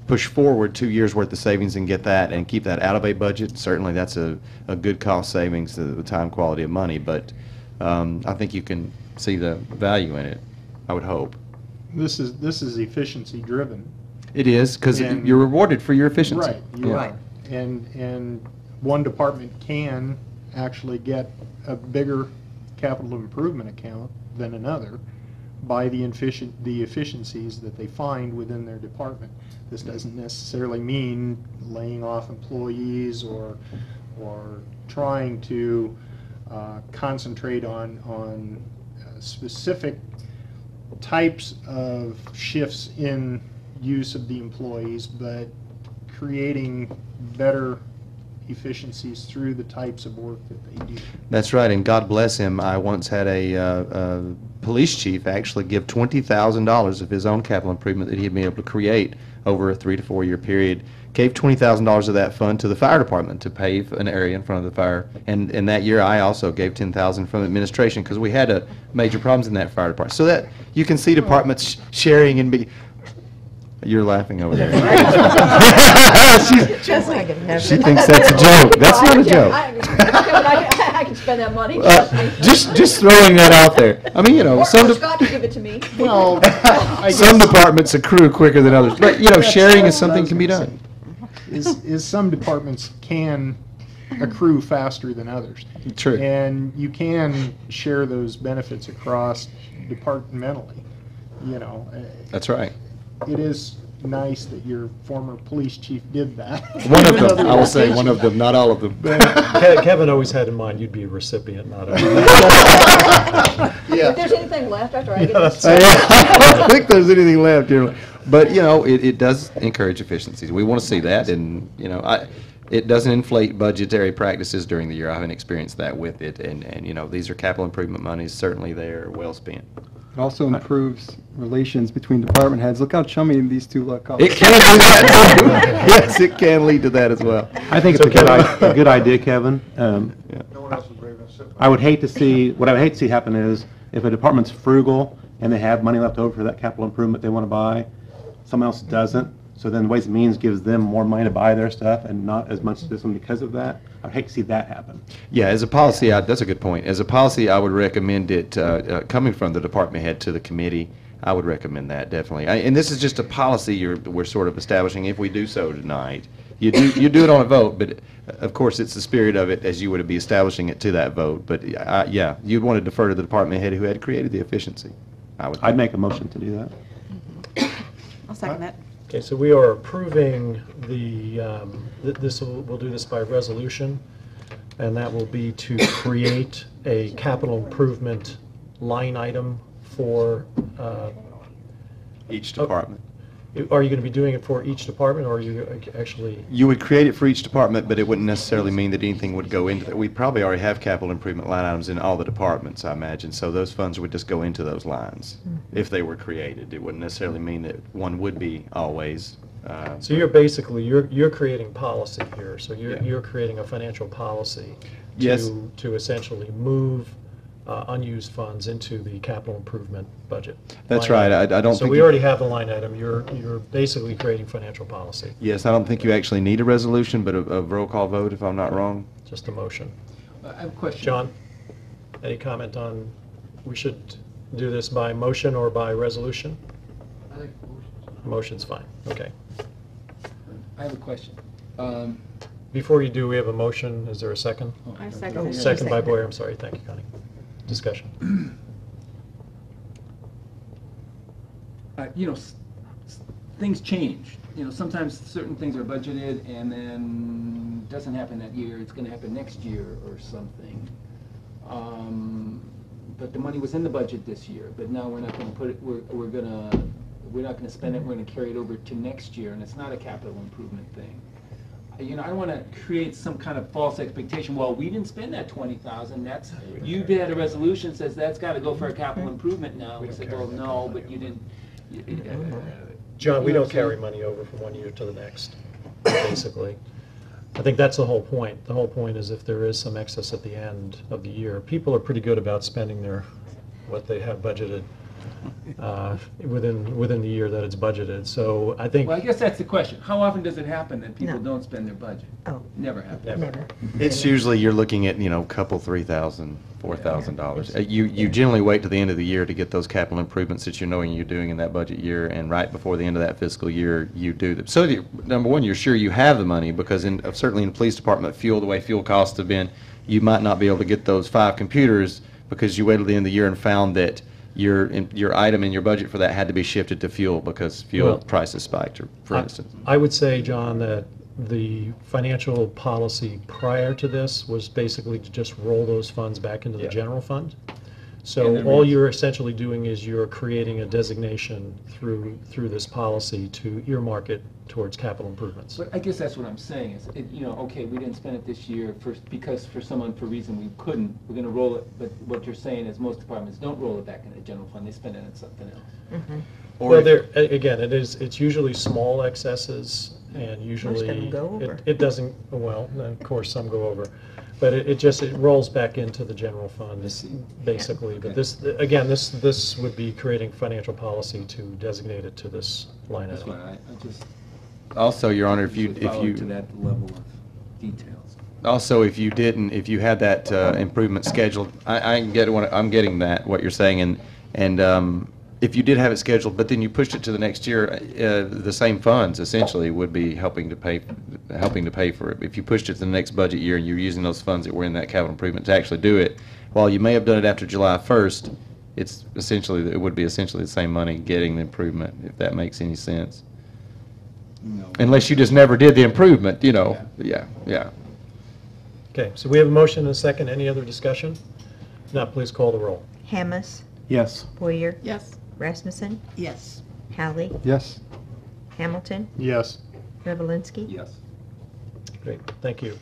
push forward 2 years worth of savings and get that and keep that out of a budget, certainly that's a good cost savings, the time quality of money. But I think you can see the value in it, I would hope. This is efficiency driven. It is, because And- you're rewarded for your efficiency. Right, you are. And one department can actually get a bigger capital improvement account than another by the efficiencies that they find within their department. This doesn't necessarily mean laying off employees or trying to concentrate on specific types of shifts in use of the employees, but creating better efficiencies through the types of work that they do. That's right, and God bless him. I once had a police chief actually give $20,000 of his own capital improvement that he had been able to create over a 3 to 4 year period. Gave $20,000 of that fund to the fire department to pave an area in front of the fire. And in that year, I also gave $10,000 from administration because we had major problems in that fire department. So that you can see departments sharing and be. You're laughing over there. She thinks that's a joke. That's not a joke. I can spend that money. Just throwing that out there. I mean, some Scott to give it to me. Well, some departments accrue quicker than others, but sharing is something can be done. Is some departments can accrue faster than others. True. And you can share those benefits across departmentally. That's right. It is nice that your former police chief did that. One of them, I will say, one of them, not all of them. Kevin always had in mind you'd be a recipient, not a. If there's anything left after I get this. I don't think there's anything left here. But, it does encourage efficiencies. We want to see that, and, it doesn't inflate budgetary practices during the year. I haven't experienced that with it, and these are capital improvement monies. Certainly they are well spent. It also improves relations between department heads. Look how chummy these two look. It can do that too. Yes, it can lead to that as well. I think it's a good idea, Kevin. I would hate to see, what I would hate to see happen is if a department's frugal and they have money left over for that capital improvement they want to buy, someone else doesn't. So then Ways and Means gives them more money to buy their stuff and not as much to this one because of that. I'd hate to see that happen. Yeah, as a policy, that's a good point. As a policy, I would recommend it coming from the department head to the committee. I would recommend that, definitely. And this is just a policy we're sort of establishing if we do so tonight. You do it on a vote, but of course it's the spirit of it as you would be establishing it to that vote. But yeah, you'd want to defer to the department head who had created the efficiency. I'd make a motion to do that. I'll second that. Okay, so we are approving we'll do this by resolution, and that will be to create a capital improvement line item for each department. Are you going to be doing it for each department, or are you actually? You would create it for each department, but it wouldn't necessarily mean that anything would go into that. We probably already have capital improvement line items in all the departments, I imagine, so those funds would just go into those lines if they were created. It wouldn't necessarily mean that one would be always. So you're basically, you're creating policy here, so you're creating a financial policy to essentially move unused funds into the capital improvement budget. That's right. I don't so think we already have the line item. You're basically creating financial policy. Yes, I don't think you actually need a resolution, but a roll call vote, if I'm not wrong. Just a motion. I have a question. John, any comment on we should do this by motion or by resolution? I think Motion's fine. Okay. I have a question. Before you do, we have a motion. Is there a second? I second it. Second by Boyer. I'm sorry. Thank you, Connie. Discussion. Things change. Sometimes certain things are budgeted and then doesn't happen that year. It's going to happen next year or something. But the money was in the budget this year, but now we're not going to put it. We're not going to spend it. We're going to carry it over to next year, and it's not a capital improvement thing. You know, I don't want to create some kind of false expectation. Well, we didn't spend that 20,000. That's, you've had a resolution says that's got to go for a capital improvement now. We said, well, no, but you didn't. John, we don't carry money over from one year to the next, basically. I think that's the whole point. The whole point is if there is some excess at the end of the year, people are pretty good about spending what they have budgeted within the year that it's budgeted. So I think. Well, I guess that's the question. How often does it happen that people don't spend their budget? Oh. Never happens. Never. It's usually you're looking at, a couple, $3,000, $4,000. You generally wait to the end of the year to get those capital improvements that you're knowing you're doing in that budget year, and right before the end of that fiscal year, you do them. So, number one, you're sure you have the money, because certainly in the police department, the way fuel costs have been, you might not be able to get those 5 computers because you waited till the end of the year and found that your item in your budget for that had to be shifted to fuel because fuel prices spiked, for instance. I would say, John, that the financial policy prior to this was basically to just roll those funds back into the general fund. So all you're essentially doing is you're creating a designation through this policy to earmark it towards capital improvements. But I guess that's what I'm saying is, okay, we didn't spend it this year because for some unforeseen reason we couldn't. We're going to roll it, but what you're saying is most departments don't roll it back in the general fund. They spend it on something else. Well, again, it's usually small excesses, and usually Most of them go over. it doesn't. Well, of course, some go over, but it rolls back into the general fund basically. But this would be creating financial policy to designate it to this line That's item. why I just Also, Your Honor, if you to that level of details. Also, if you had that improvement scheduled, I get I'm getting what you're saying, and if you did have it scheduled, but then you pushed it to the next year, the same funds essentially would be helping to pay for it. If you pushed it to the next budget year and you're using those funds that were in that capital improvement to actually do it, while you may have done it after July 1st, it would be essentially the same money getting the improvement, if that makes any sense. No. Unless you just never did the improvement, Yeah. Okay, so we have a motion and a second. Any other discussion? If not, please call the roll. Hammes, Yes. Boyer, Yes. Rasmussen, Yes. Hallie, Yes. Hamilton, Yes. Revelinsky. Yes. Great, thank you.